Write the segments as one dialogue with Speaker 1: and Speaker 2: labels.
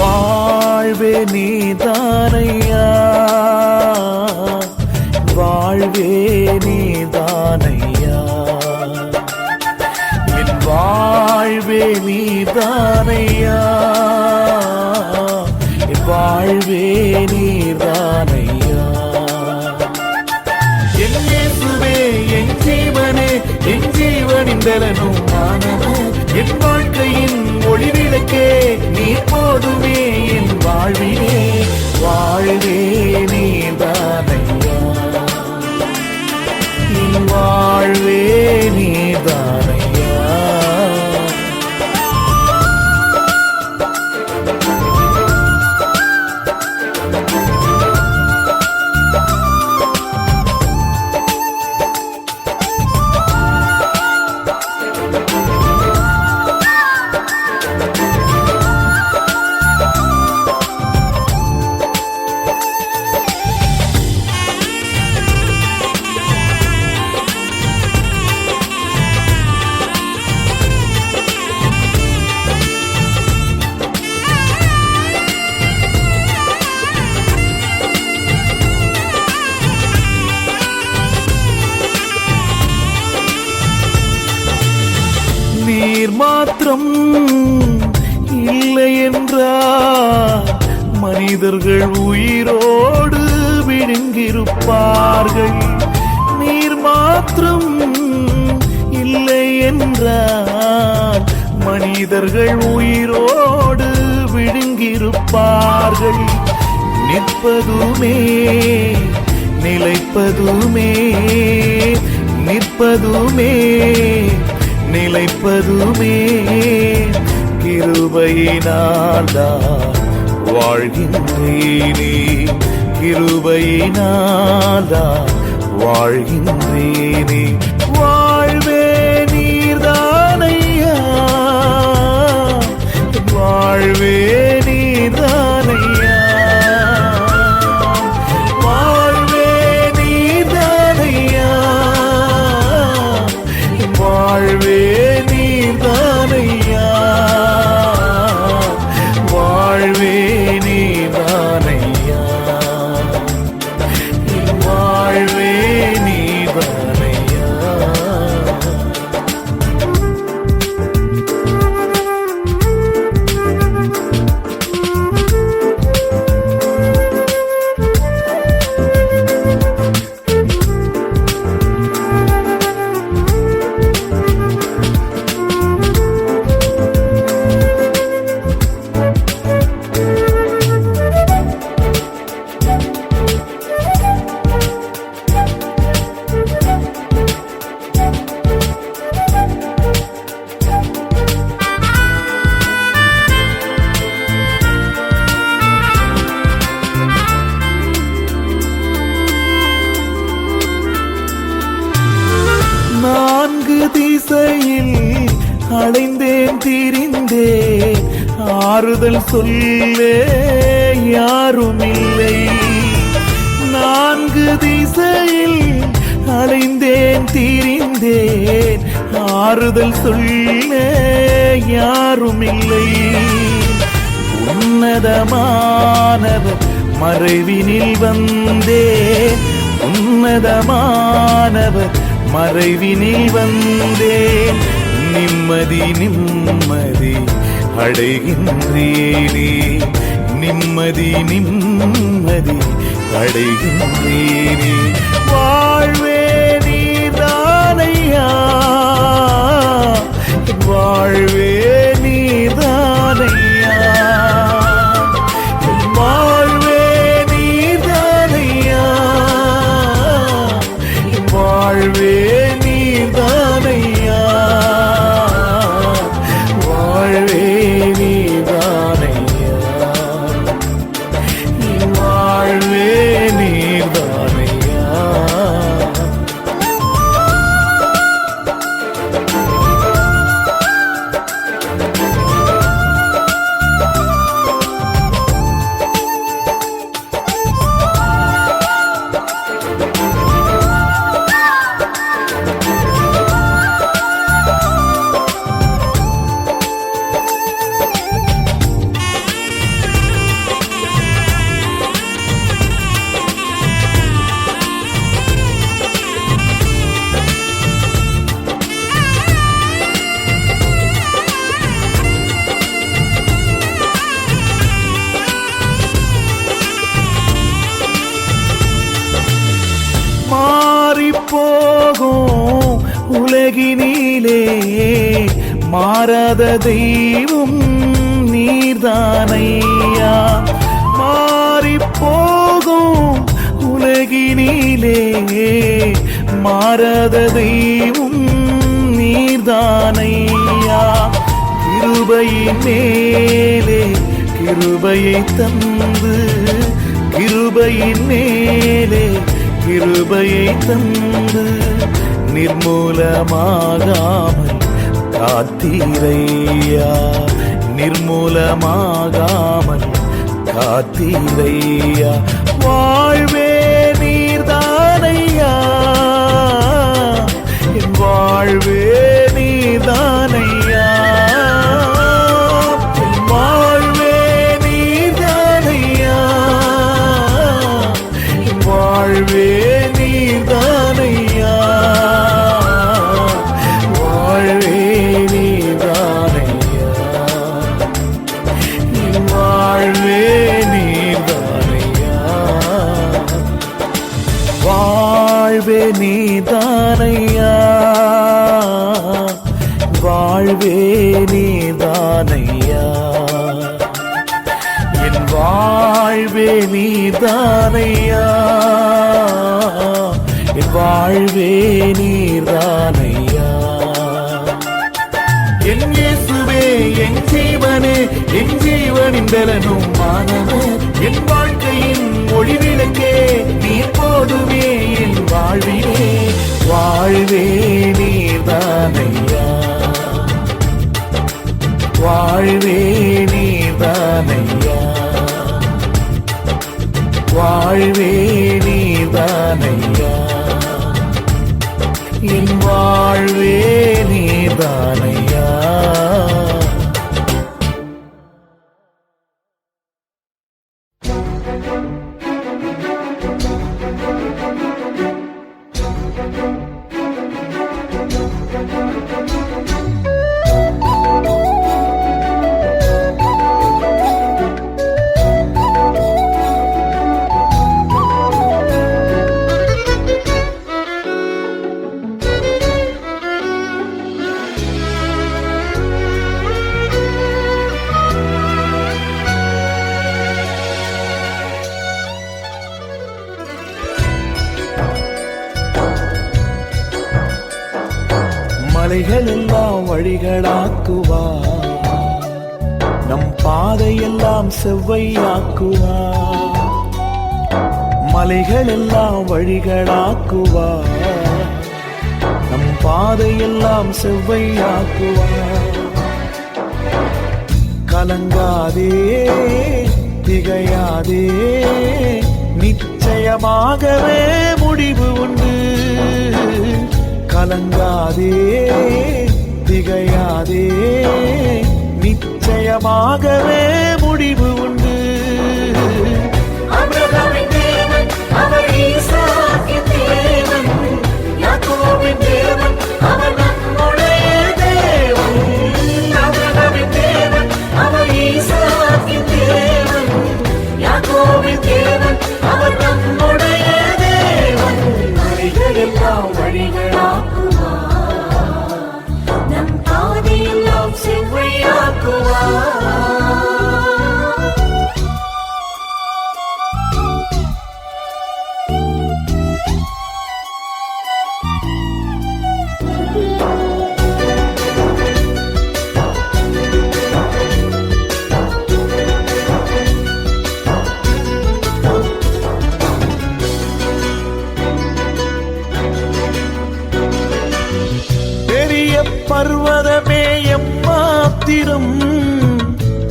Speaker 1: வாழ்வே நீதானையா, வாழ்வே நீதானையா, என் வாழ்வே நீதானையா, என் வாழ்வே நீதானையா, என் இயேசுவே என் ஜீவனே, என் ஜீவனின் பலனும் ஞானமும், என் வாழ்க்கையின் ஒளி விளக்கே நீ போதுமே என் வாழ்விலே, வாழ்வே நீதானையா, என் வாழ்வே நீதானையா. நீர் மாத்திரம் இல்லை என்றால் மனிதர்கள் உயிரோடு விழுங்கியிருப்பார்கள். நீர் மாத்திரம் இல்லை என்றால் மனிதர்கள் உயிரோடு விழுங்கியிருப்பார்கள். நிற்பதுமே நிலைப்பதுமே, நிற்பதுமே நிலைப்பதுமே கிருபையினால்தான் வாழ்கின்றேனே, கிருபையினால்தான் வாழ்கின்றேனே. வாழ்வே நீர்தானையா, வாழ்வே நீர்தானையா, வாழ்வே நீர்தானையா, வாழ்வே நீர்தானையா, வாழ்வே நீர்தானையா, வாழ்வே நீர்தானையா. திசையில் அலைந்தேன் திரிந்தேன், ஆறுதல் சொல்ல யாருமில்லை. நான்கு திசையில் அலைந்தேன் திரிந்தேன், ஆறுதல் சொல்ல யாருமில்லை. உன்னதமானவர் மறைவினில் வந்தேன், உன்னதமானவர் மறைவினில் வந்தேன். நிம்மதி நிம்மதி அடைகின்றேனே, நிம்மதி நிம்மதி அடைகின்றேனே. வாழ்வே நீர்தானையா, வாழ்வே மாறாத தெய்வம் நீர்தானையா. மாறிப் போகும் உலகினிலே மாறாத தெய்வம் நீர்தானையா. கிருபையின் மேலே கிருபையை தந்து, கிருபையின் மேலே கிருபையை தந்து, நிர்மூலமாகாமல் காத்தீரையா, நிர்மூலமாகாமல் காத்தீரையா. வாழ்வே நீர்தானையா, என் வாழ்வே நீர்தானையா, என் வாழ்வே நீர்தானையா, என் வாழ்வே நீர்தானையா, வாழ்வே நீர்தானையா, என் வாழ்வே நீர்தானையா, வாழ்வே நீர்தானையா, வாழ்வே நீர்தானையா, என் வாழ்வே நீர்தானையா, என் வாழ்வே நீர்தானையா. என் இயேசுவே என் ஜீவனே, என் ஜீவனின் பலனும் மானமே, என் வாழ்க்கையின் ஒளிவிளக்கே, நீ போதுமே என் வாழ்விலே. வாழ்வே நீர்தானையா, வாழ்வே நீர்தானையா, வாழ்வே நீர்தானையா, என் வாழ்வே நீர்தானையா. மலைகள் எல்லாம் வழிகளாக்குவார், நம் பாதையெல்லாம் செவ்வையாக்குவார். மலைகள் எல்லாம் வழிகளாக்குவார், நம் பாதையெல்லாம் செவ்வையாக்குவார். கலங்காதே திகையாதே, நிச்சயமாகவே முடிவு உண்டு. கலங்காதே திகையாதே, நிச்சயமாகவே முடிவு உண்டு.
Speaker 2: ஆபிரகாமின் தேவன் அவர், ஈசாக்கின் தேவன், யாக்கோபின் தேவன் அவர் நம்முடைய தேவன். ஆபிரகாமின் தேவன் அவர், ஈசாக்கின் தேவன், யாக்கோபின் தேவன் அவர் நம்முடைய தேவன். மலைகள் எல்லாம் வழிகளாக்குவார், நம் பாதையெல்லாம் செவ்வையாக்குவார்.
Speaker 1: பர்வதமே எம்மாத்திரம்,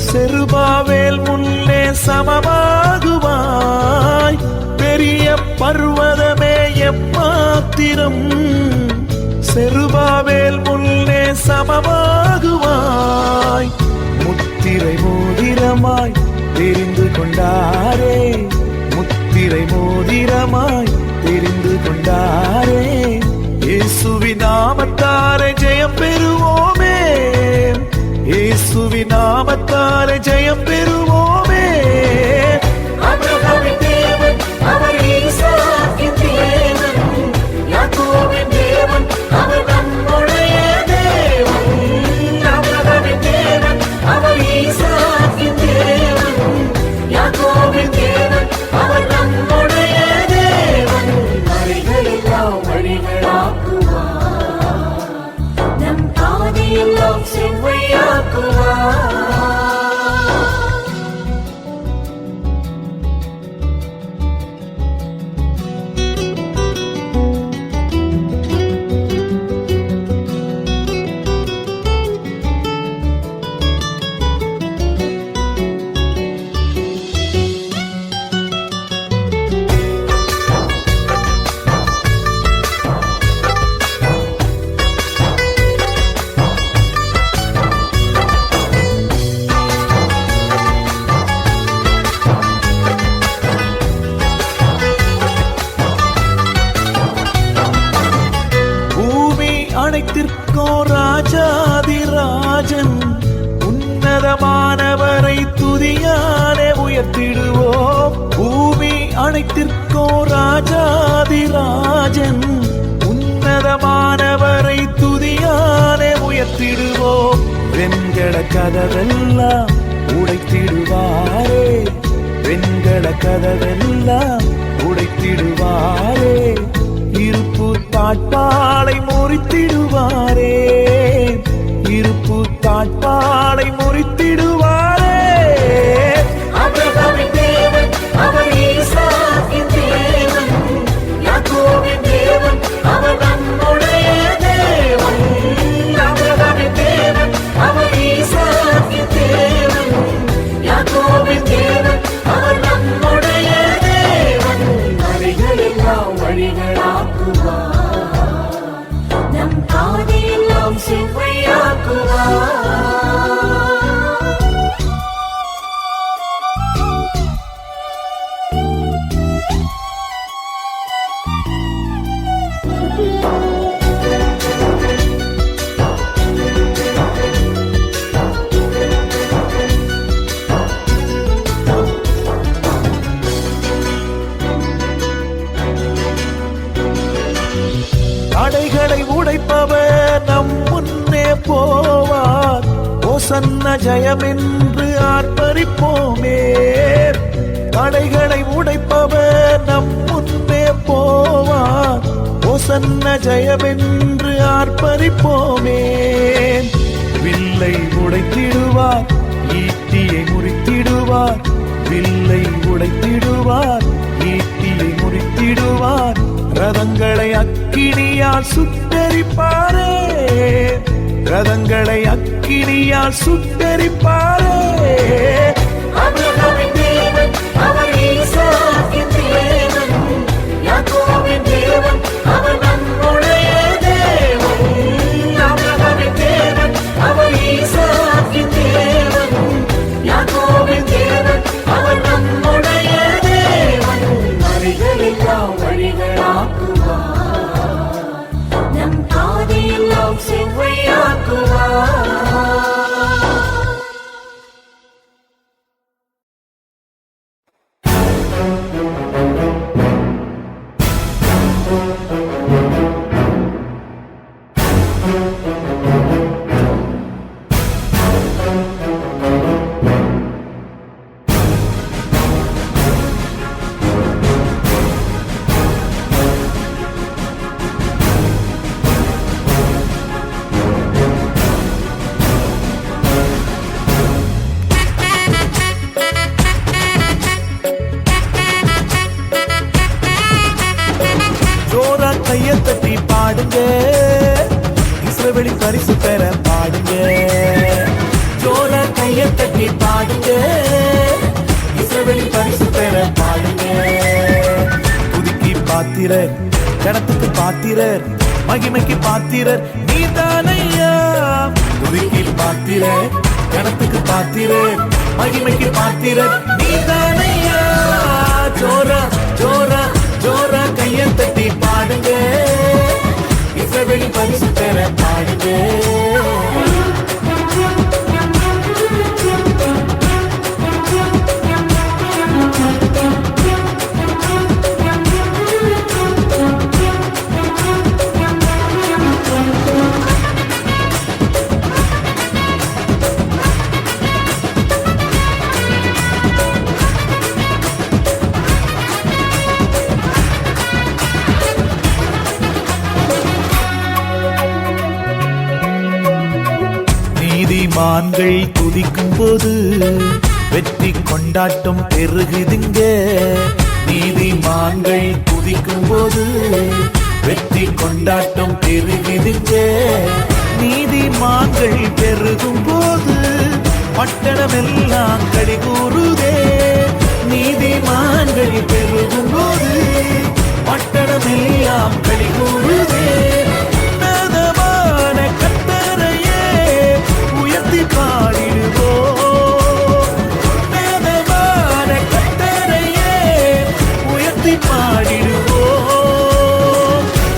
Speaker 1: செருபாவேல் முன்னே சமமாகுவாய். பெரிய பர்வதமே எம்மாத்திரம், செருபாவேல் முன்னே சமமாகுவாய். முத்திரை மோதிரமாய் தெரிந்து கொண்டாரே, முத்திரை மோதிரமாய் தெரிந்து கொண்டாரே. இயேசுவின் நாமத்தாலே ஜெயம் பெறுவோமே, இயேசுவின் நாமத்தாலே ஜெயம் பெறுவோமே.
Speaker 2: ஆபிரகாமின் தேவன் அவர், ஈசாக்கின் தேவன், யாக்கோபின் தேவன் அவர் நம்முடைய தேவன்.
Speaker 1: அனைத்திற்கோ ராஜாதிராஜன் உன்னதமானவரை துதியானே உயர்த்திடுவோம். வெண்கல கதவெல்லாம் உடைத்திடுவாரே, வெண்கல கதவெல்லாம் உடைத்திடுவாரே, இருப்பு தாட்பாளை முறித்திடுவாரே, இருப்பு தாட்பாளை முறித்திடுவாரே.
Speaker 2: ஆபிரகாமின் தேவன் அவர் ஈசாக்கின் தேவன், யாக்கோபின் தேவன் அவர் நம்முடைய தேவன். ஆபிரகாமின் தேவன் அவர் ஈசாக்கின் தேவன், யாக்கோபின் தேவன் அவர் நம்முடைய தேவன். வழிகளெல்லாம் வழிகளாக்குவார், நம் பாதையெல்லாம் செவ்வையாக்குவார்.
Speaker 1: தடைகளை உடைப்பவர் நம் முன்னே போவார், ஓசன்ன ஜெயம் என்று ஆர்ப்பரிப்போமே. தடைகளை உடைப்பவர் நம் முன்னே போவார், ஓசன்ன ஜெயம் என்று ஆர்ப்பரிப்போமே. வில்லை உடைத்திடுவார், ஈட்டியை முறித்திடுவார், வில்லை உடைத்திடுவார், ஈட்டியை முறித்திடுவார், ரதங்களை அக்கினியால் சுட்டெரிப்பாரே, ரதங்களை அக்கினியால் சுட்டெரிப்பாரே.
Speaker 2: ஆபிரகாமின் தேவன் அவர் ஈசாக்கின் தேவன், யாக்கோபின் தேவன் அவர் நம்முடைய தேவன். ஆபிரகாமின் தேவன் அவர் ஈசாக்கின் தேவன், யாக்கோபின் தேவன் அவர் நம்முடைய தேவன். வழிகளெல்லாம் வழிகளாக்குவார், நம் பாதையெல்லாம் செவ்வையாக்குவார்.
Speaker 1: ஜோரா கையை தட்டி பாடுங்க, இஸ்ரவேலின் பரிசு பெற பாடுங்க. ஜோரா கையை தட்டி பாடுங்க, இஸ்ரவேலின் பரிசு பெற பாடுங்க. துதிக்கு பாத்திரர், கணத்துக்கு பாத்திரர், மகிமைக்கு பாத்திரர் நீதானையா. துதிக்கு பாத்திரர், கணத்துக்கு பாத்திரர், மகிமைக்கு பாத்திரர் நீதானையா. ஜோரா ஜோரா ஜோரா கையை தட்டி பாடுங்க, இஸ்ரவேலின் பரிசு பெற பாடுங்க. நீதிமான்கள் துதிக்கும் போது வெற்றி கொண்டாட்டம் பெருகுதுங்க. நீதிமான்கள் துதிக்கும் போது வெற்றி கொண்டாட்டம் பெருகுதுங்க. நீதிமான்கள் பெருகும் போது பட்டணமெல்லாம் கடிகூறுதே. நீதிமான்கள் பெருகும் போது பட்டணமெல்லாம் கடிகூறுதே. உன்னதமான கர்த்தரையே உயர்த்தி பாடிடுவோம், உன்னதமான கர்த்தரையே உயர்த்தி பாடிடுவோம்.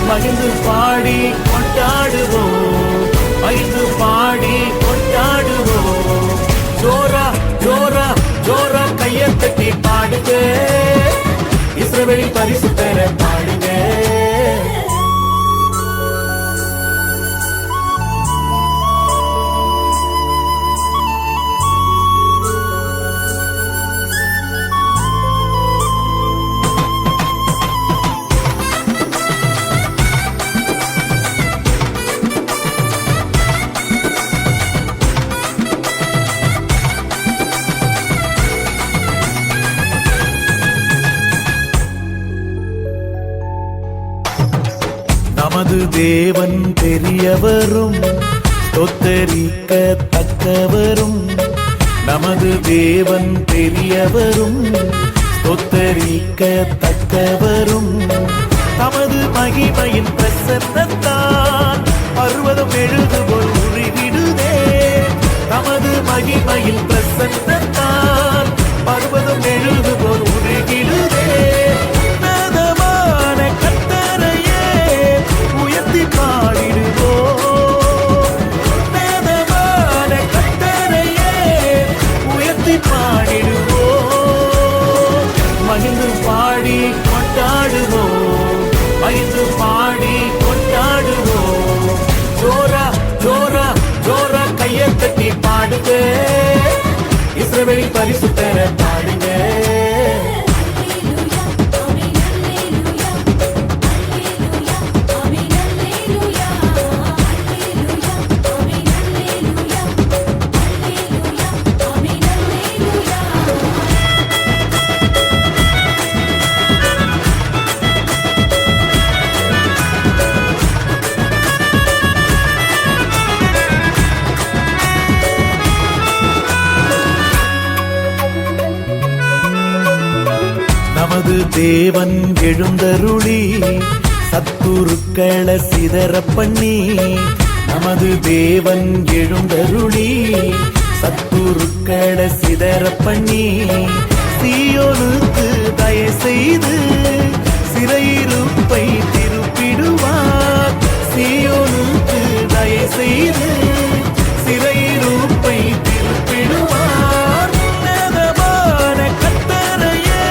Speaker 1: மகிழ்ந்து பாடி கொண்டாடுவோம், மகிழ்ந்து பாடி கொண்டாடுவோம். ஜோரா ஜோரா ஜோரா கையை தட்டி பாடுங்க, பரிசுத்தரை பாடுங்க. நமது தேவன் பெரியவரும் ஸ்தோத்தரிக்க தக்கவரும். நமது தேவன் பெரியவரும் ஸ்தோத்தரிக்க தக்கவரும். தமது மகிமையின் பிரசன்னத்தால் பர்வதம் எழுதுபோல் உருகிடுதே. தமது மகிமையின் பிரசன்னத்தால் பர்வதம் எழுதுபோல் உருகிடுதே. நாதமான கர்த்தரையே உயர்த்தி பாடிடுவோம். நாதமான கர்த்தரையே உயர்த்தி பாடிடுவோம். மகிழ்ந்து பாடி கொண்டாடுவோம். மகிழ்ந்து பாடி கொண்டாடுவோம். ஜோரா ஜோரா ஜோரா கையை தட்டி பாடுங்க. இஸ்ரவேலின் பரிசுத்தரை பாடுங்க. நமது தேவன் எழுந்தருளி சத்துருக்களை சிதற பண்ணி. நமது தேவன் எழுந்தருளி சத்துருக்களை சிதற பண்ணி. சீயோனுக்கு தயை செய்து சிறையிருப்பை திருப்பிடுவார். சீயோனுக்கு தயை செய்து சிறையிருப்பை திருப்பிடுவார். நாதமான கர்த்தரையே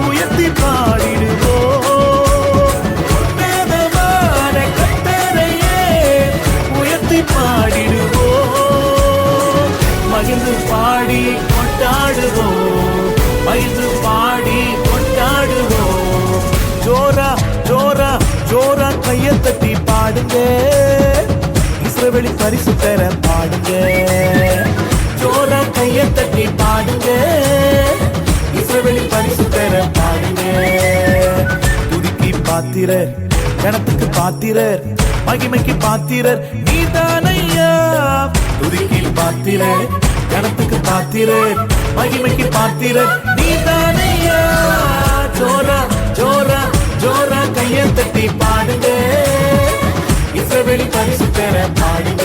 Speaker 1: உயர்த்தி பாடிடுவோம். நாதமான கர்த்தரையே உயர்த்தி பாடிடுவோம். மகிழ்ந்து பாடி கொண்டாடுவோம். மகிழ்ந்து பாடி கொண்டாடுவோம். ஜோரா ஜோரா ஜோரா கையை தட்டி பாடுங்க. இஸ்ரவேலின் பரிசுத்தரை பாடுங்க. ஜோரா கையை தட்டி பாடுங்க. இஸ்ரவேலின் பரிசுத்தரை பாடுங்க. துதிக்கு பாத்திரர், கணத்துக்கு பாத்திரர், மகிமைக்கு பாத்திரர் நீதானையா. துதிக்கு பாத்திரர், கணத்துக்கு பாத்திரர், மகிமைக்கு பாத்திரர் நீதானையா. ஜோரா ஜோரா ஜோரா கையை தட்டி பாடுங்க. இஸ்ரவேலின் பரிசுத்தரை பாடுங்க.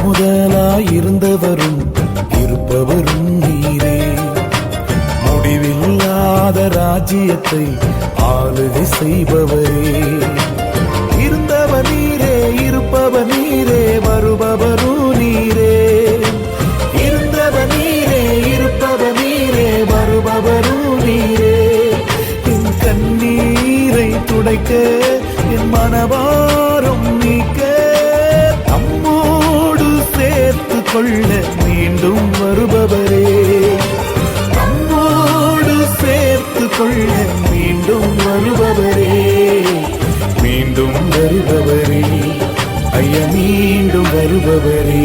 Speaker 1: முதலாயிருந்தவரும் இருப்பவரும் நீரே. முடிவில்லாத ராஜ்யத்தை ஆளுகை செய்பவரே. இருந்தவர் நீரே, இருப்பவர் நீரே, வருபவரும் நீரே. இருந்தவர் நீரே, இருப்பவர் நீரே, வருபவரும் நீரே. என் கண்ணீரை துடைக்க, என் மனவாரம் நீக்க, நம்மோடு சேர்த்து கொள்ள மீண்டும் வருபவரே. நம்மோடு சேர்த்து கொள்ள மீண்டும் வருபவரே. மீண்டும் வருபவரே, ஐயா மீண்டும் வருபவரே.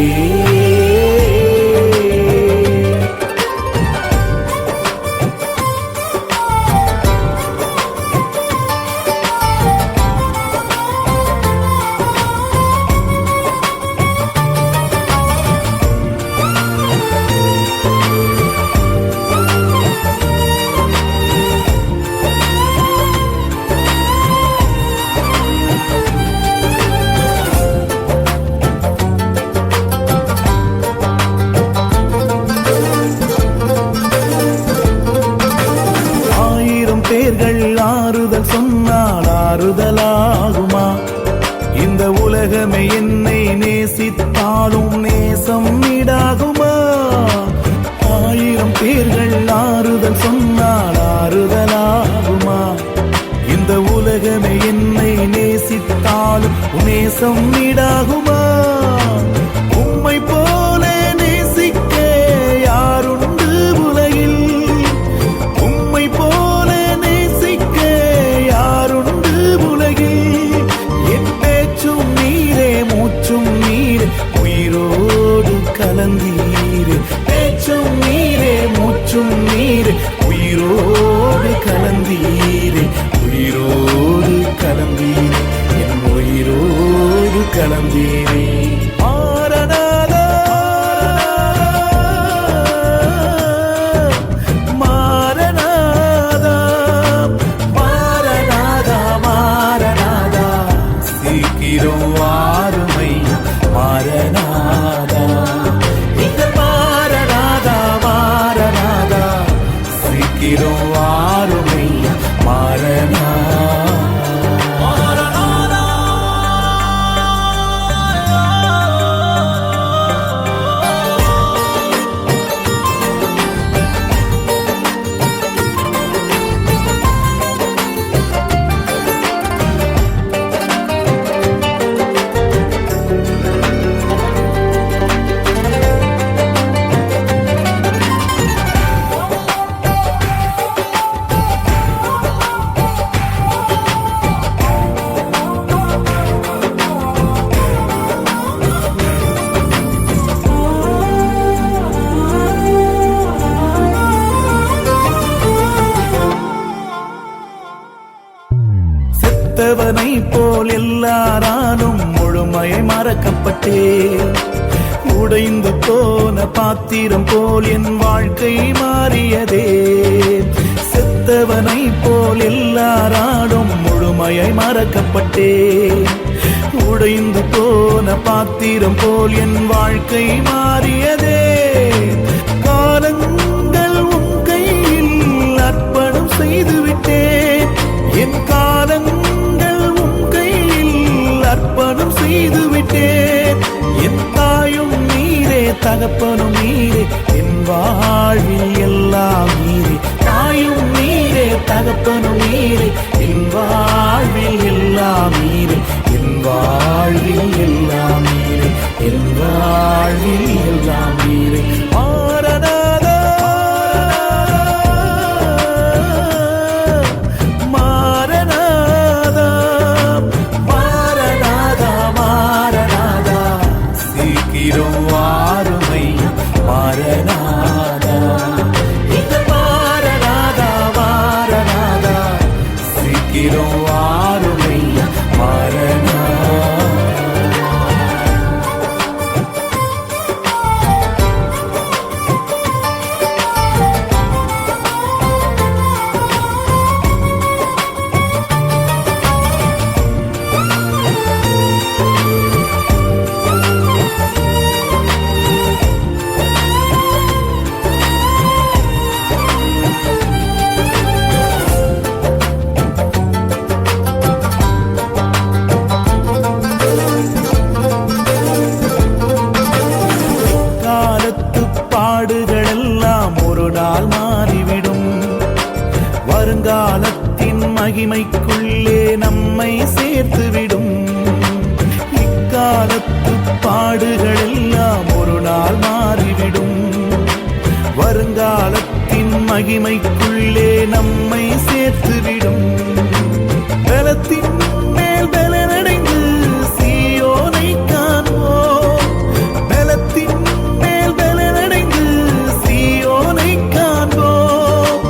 Speaker 1: நேசித்தாலும் நேசம் ஈடாகுமா? 1000 பேர்கள் ஆறுதல் சொன்னால் ஆறுதலாகுமா? இந்த உலகமே என்னை நேசித்தாலும் நேசம் ஈடாகுமா? உம்மை போல நேசிக்க யாருண்டு உலகில்? உம்மை போல நேசிக்க யாருண்டு உலகில்? என் பேச்சும் நீரே, மூச்சும் நீரே, உயிரோடு கலந்தீரே. பேச்சும் நீரே, மூச்சும் நீரே, உயிரோடு கலந்தீரே. உயிரோடு கலந்தீரே, என் உயிரோடு கலந்தீரே. மாரநாதா, மாரநாதா, மாரநாதா, மாரநாதா, சீக்கிரம் வாருமையா மாரநாதா. இந்த மாரநாதா, மாரநாதா, சீக்கிரம் வாருமையா மாரநாதா. செத்தவனை போல் எல்லாராலும் முழுமையை மறக்கப்பட்டே. உடைந்து போன பாத்திரம் போல் என் வாழ்க்கை மாறியதே. செத்தவனை போல் எல்லாராலும் முழுமையை மறக்கப்பட்டே. உடைந்து போன பாத்திரம் போல் என் வாழ்க்கை மாறியதே. காலங்கள் உன் கையில் அர்ப்பணம் செய்துவிட்டேன். என் காலங்கள் உன் கையில் அர்ப்பணம் செய்துவிட்டேன். என் தாயும் நீரே, தகப்பனும் நீரே, என் வாழ்வில் எல்லாம் நீரே. தாயும் நீரே, தகப்பனும் நீரே, என் வாழ்வில் எல்லாம் நீரே. என் வாழ்வில் எல்லாம் நீரே, என் வாழ்வில் எல்லாம் நீரே. மாரநாதா, மாரநாதா, மாரநாதா, மாரநாதா, சீக்கிரம் வாருமையா மாரநாதா. இந்த மாரநாதா, மாரநாதா, சீக்கிரம் வாருமையா மாரநாதா. காலத்து பாடுகளெல்லாம் ஒரு நாள் மாறிவிடும். வருங்காலத்தின் மகிமைக்குள்ளே நம்மை சேர்த்துவிடும். இக்காலத்து பாடுகளெல்லாம் ஒரு நாள் மாறிவிடும். வருங்காலத்தின் மகிமைக்குள்ளே நம்மை சேர்த்துவிடும். பலத்தின் மேல் பலனடைந்து சீயோனை காண்போம். பலத்தின் மேல் பலனடைந்து சீயோனை காண்போம்.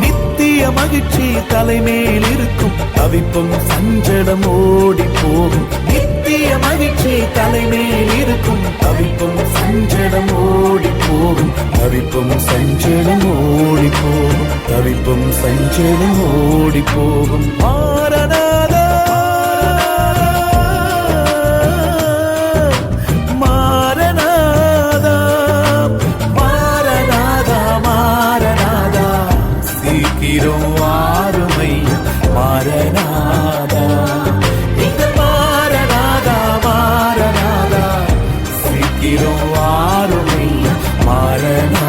Speaker 1: நித்திய மகிழ்ச்சி தலைமேல் இருக்கும். தவிப்பும் சஞ்சலம் ஓடி போகும். நித்திய மகிழ்ச்சி தலைமேல் இருக்கும். தவிப்பும் சஞ்சலம் ஓடி போகும். தவிப்பும் சஞ்சலம் ஓடி போகும். தவிப்பும் சஞ்சலம் ஓடி போகும். மாரநாதா, இதோ வாருமையா மாறனா.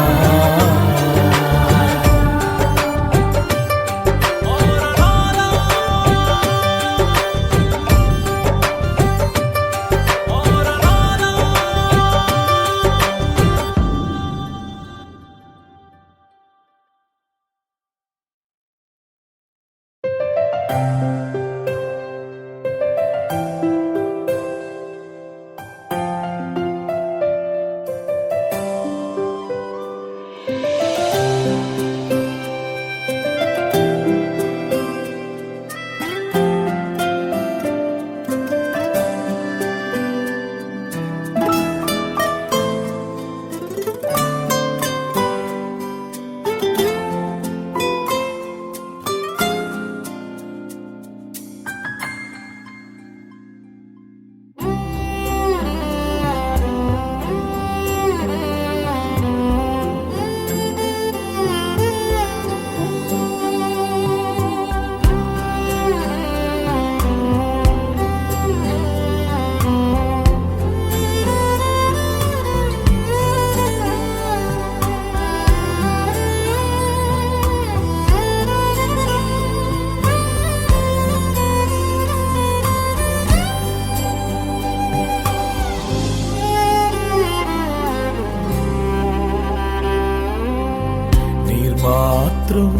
Speaker 1: மாத்திரம்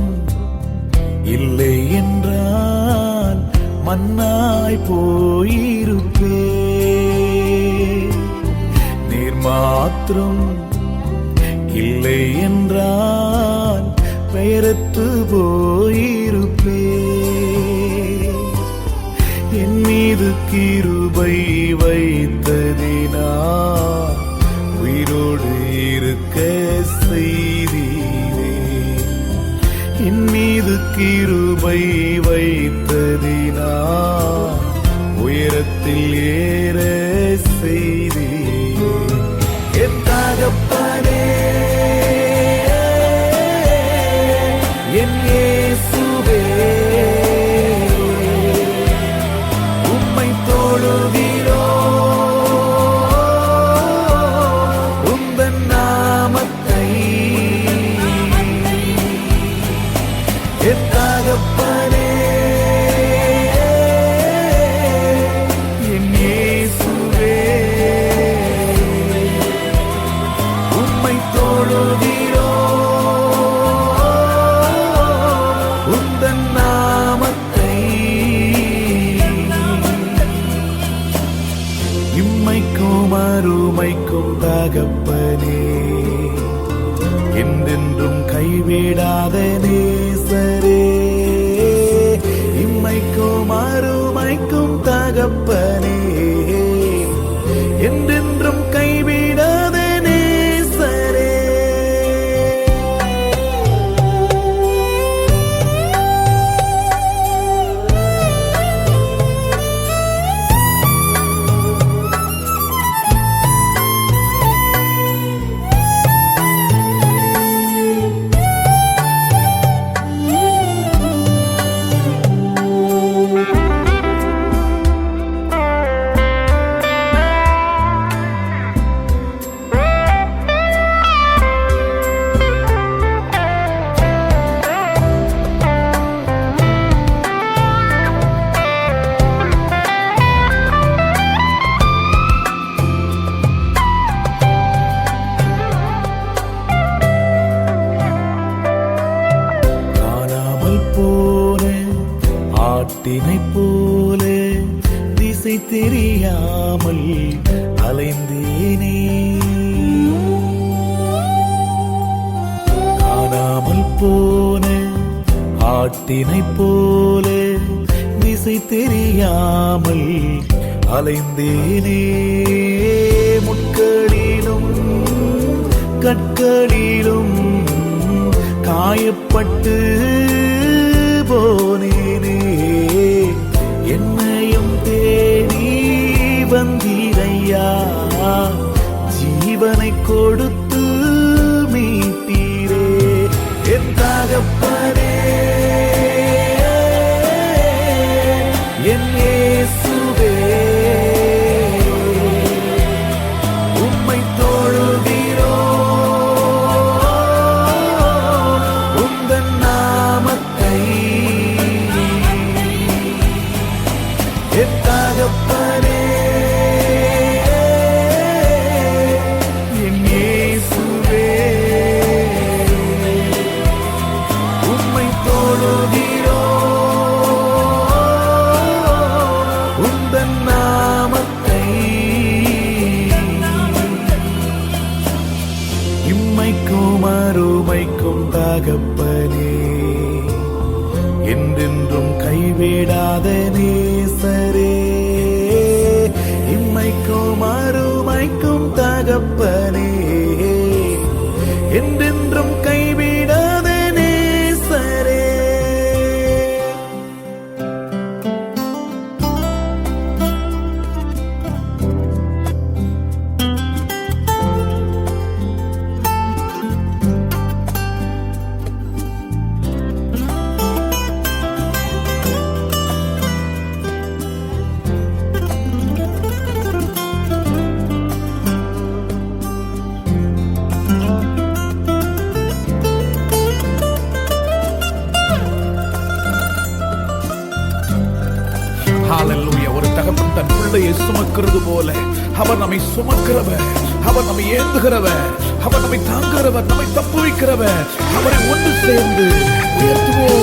Speaker 1: இல்லை என்றால் மண்ணாய் போயிருப்பே. நீர் மாத்திரம் இல்லை என்றால் பெயரத்து போயிருப்பே. என் மீது கிருபை வைத்ததினா உயிரோடு இருக்க செய்தீரே. என் மீது கிருபை வைத்ததினா உயரத்தில் ஏற செய்தீரே. என் தகப்பனே என் இயேசுவே உம்மை தொழுகிறோம். உந்தன் நாமத்தை என் தகப்பனே என் இயேசுவே உம்மை தொழுகிறோம். உந்தன் நாமத்தை இம்மைக்கும் அருமைக்கும் தகப்பனே என்றென்றும் கைவிடாத நேசரே. இம்மைக்கும் அருமைக்கும் தகப்பனே என்றென்றும் கைவிடாத நேசரே. ஆட்டினை போல திசை தெரியாமல் அலைந்தேனே. காணாமல் போன ஆட்டினை போல திசை தெரியாமல் அலைந்தேனே. முட்களிலும் கற்களிலும் காயப்பட்டு போனேனே. என்னையும் தேடி வந்தீரையா, ஜீவனை கொடுத்து மீட்டீரே. என் தகப்பனே என் இயேசுவே உம்மை அருமைக்கும் தகப்பனே, என்றென்றும் கைவிடாத நேசரே. இம்மைக்கும் அருமைக்கும் தகப்பனே, என்றென்றும் கைவிடாத நேசரே.
Speaker 3: ஹalleluya. ஒரு தகப்பன் தன் பிள்ளையை சுமக்கிறது போல அவர் நம்மை சுமக்கிறவர், அவர் நம்மை ஏந்துகிறவர், அவர் நம்மை தாங்குகிறவர், நம்மை தப்புவிக்கிறவர். அவரை ஒன்று சேர்ந்து உயர்த்துவோம்.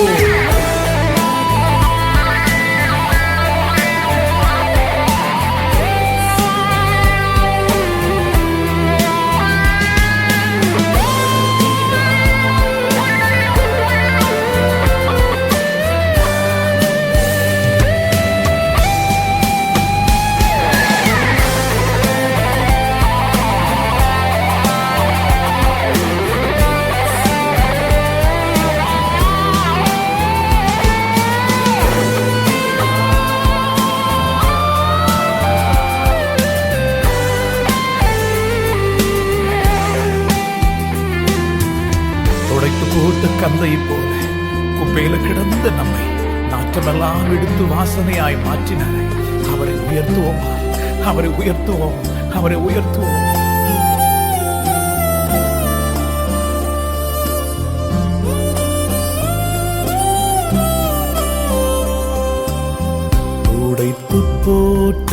Speaker 3: துடைத்து போட்ட கந்தை போல குப்பையில கிடந்த நம்மை நாற்றமெல்லாம் எடுத்து வாசனையாய் மாற்றினார். அவரை உயர்த்துவோம், அவரை உயர்த்துவோம், அவரை உயர்த்துவோம்.
Speaker 1: துடைத்து போட்ட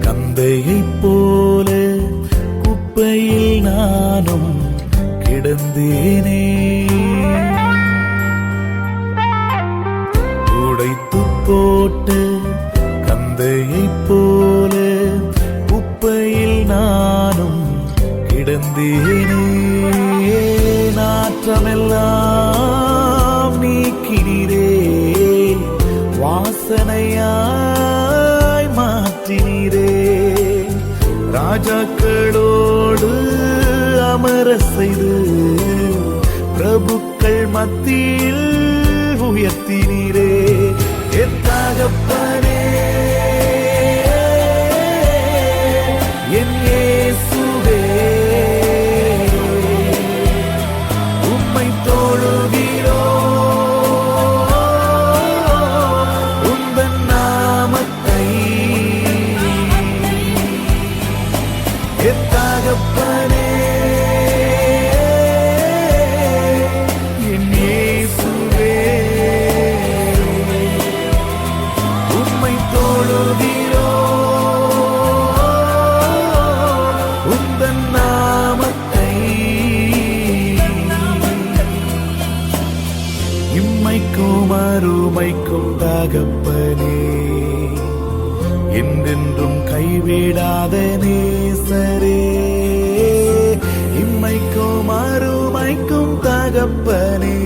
Speaker 1: கந்தையைப் போல குப்பையில் நானும் கிடந்தேனே. துடைத்து போட்ட கந்தையைப் போல குப்பையில் நானும் கிடந்தேனே. நாற்றமெல்லாம் நீக்கினீரே, வாசனையாய் மாற்றினீரே. ராஜாக்களோடு அமர செய்து பிரபுக்கள் மத்தியில் உயர்த்தினீரே. என் தகப்பனே, என் இயேசுவே, உம்மை தொழுகிறோம், உந்தன் நாமத்தை. என் தகப்பனே, என் இயேசுவே, உம்மை தொழுகிறோம், உந்தன் நாமத்தை. இம்மைக்கும் அருமைக்கும் தகப்பனே, என்றென்றும் கைவிடாத நேசரே. இம்மைக்கும் அருமைக்கும் தகப்பனே,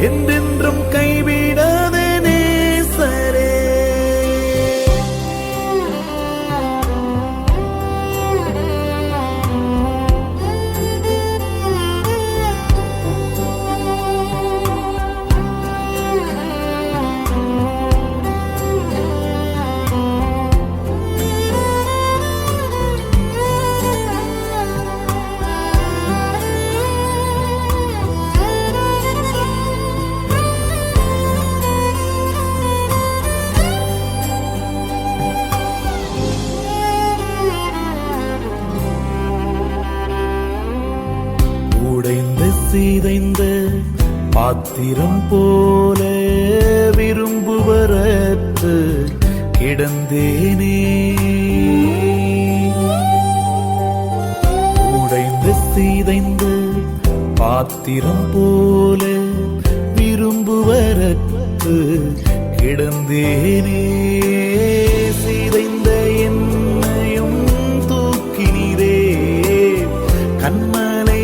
Speaker 1: என்றென்றும் கைவிடாத நேசரே. உடைந்த சிதைந்த பாத்திரம் போல விரும்புவரற்று கிடந்தேனே. உடைந்த சிதைந்த பாத்திரம் போல விரும்புவரற்று கிடந்தேனே. சிதைந்த என்னையும் தூக்கினீரே, கண்மலை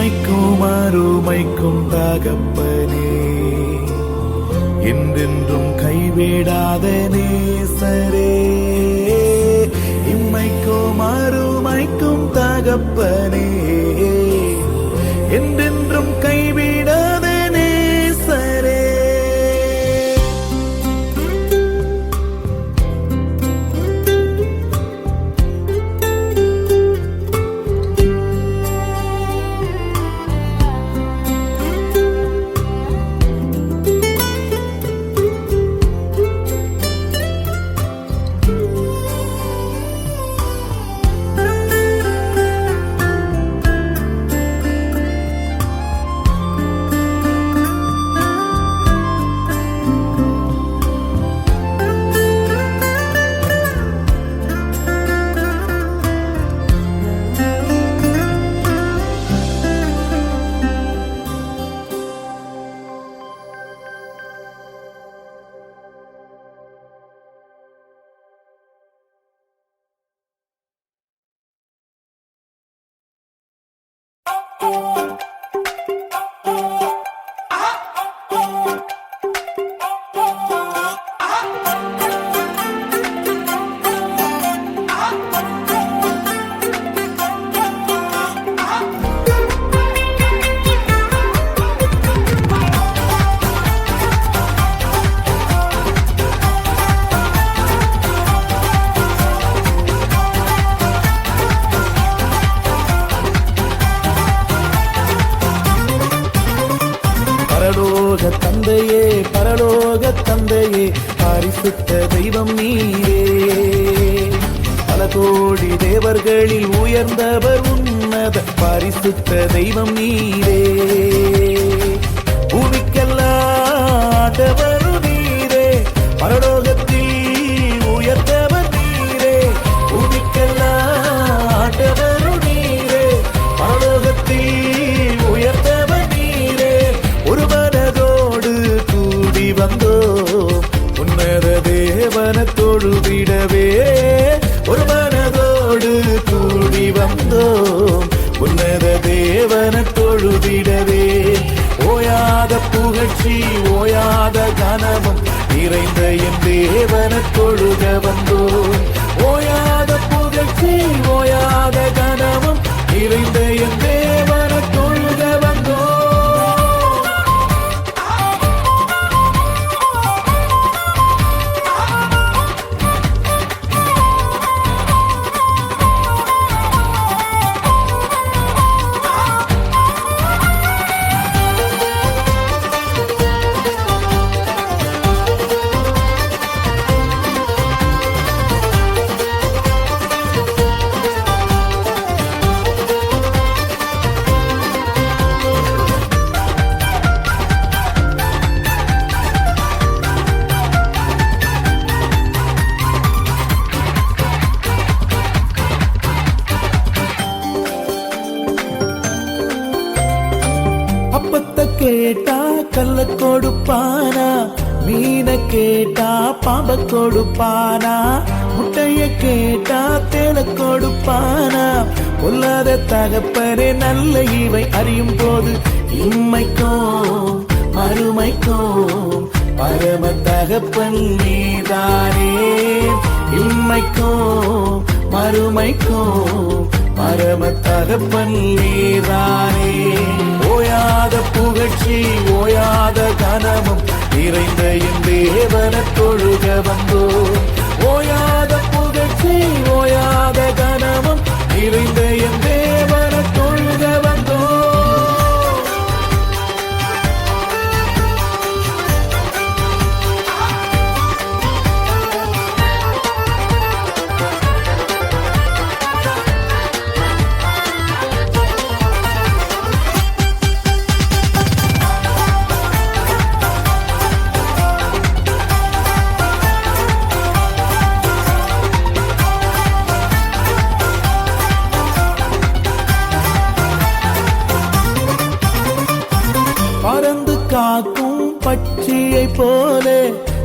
Speaker 1: இம்மைக்கும் அருமைக்கும் தகப்பனே, என்றென்றும் கைவிடாத நேசரே. இம்மைக்கும் அருமைக்கும் தகப்பனே, என்றென்றும் கைவிடாத நேசரே. பரலோக தந்தையே, பரலோக தந்தையே, பரிசுத்த தெய்வம் நீரே. பல கோடி தேவர்களில் உயர்ந்தவர் உன்னத பரிசுத்த தெய்வம் நீரே. பூமிக்கெல்லாண்டவரும் நீரே, பரலோகத்தில் உயர்ந்தவர் நீரே. பூமிக்கெல்லாண்டவரும் நீரே, பரலோகத்தில் உயர்ந்தவர் நீரே. ஒரு மனதோடு கூடி வந்தோம் உன்னத தேவன தொழுதிடவே. ஒரு மனதோடு கூடி வந்தோம் உன்னத தேவன தொழுதிடவே. ஓயாத புகழ்ச்சி ஓயாத கனமும் நிறைந்த என் தேவன தொழுக வந்தோம். ஓயாத புகழ்ச்சி ஓயாத கனமும் நிறைந்த என் தேவன தொழுக வந்தோம். கேட்டா கல்ல கொடுப்பானா, மீன கேட்டா பாம்ப கொடுப்பானா, முட்டைய கேட்டா தேல கொடுப்பானா. பொல்லாத தகப்பனே நல்ல இவை அறியும் போது இம்மைக்கும் மறுமைக்கும் பரம தகப்பன் நீதானே. இம்மைக்கும் மறுமைக்கும் பரம தகப்பன் நீதானே. ஓயாத புகழ்ச்சி ஓயாத கனமும் நிறைந்த என் தேவன தொழுக வந்தோம். ஓயாத புகழ்ச்சி ஓயாத கனமும் நிறைந்த என் தேவன தொழுக வந்தோம். காக்கும் பட்சியை போல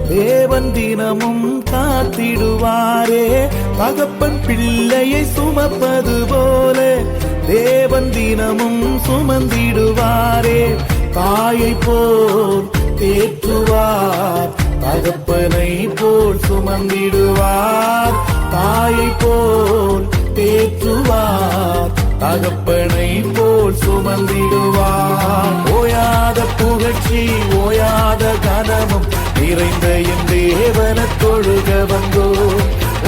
Speaker 1: தேவன் தினமும் காத்திடுவாரே. தகப்பன் பிள்ளையை சுமப்பது போல தேவன் தினமும் சுமந்திடுவாரே. தாயை போல் தேற்றுவார், தகப்பனை போல் சுமந்திடுவார். தாயை போல் தேற்றுவார், தகப்பனை போல் சுமந்திடுவார். ஓயாத புகழ்ச்சி ஓயாத கனமும் நிறைந்த என் தேவன தொழுக வந்தோம்.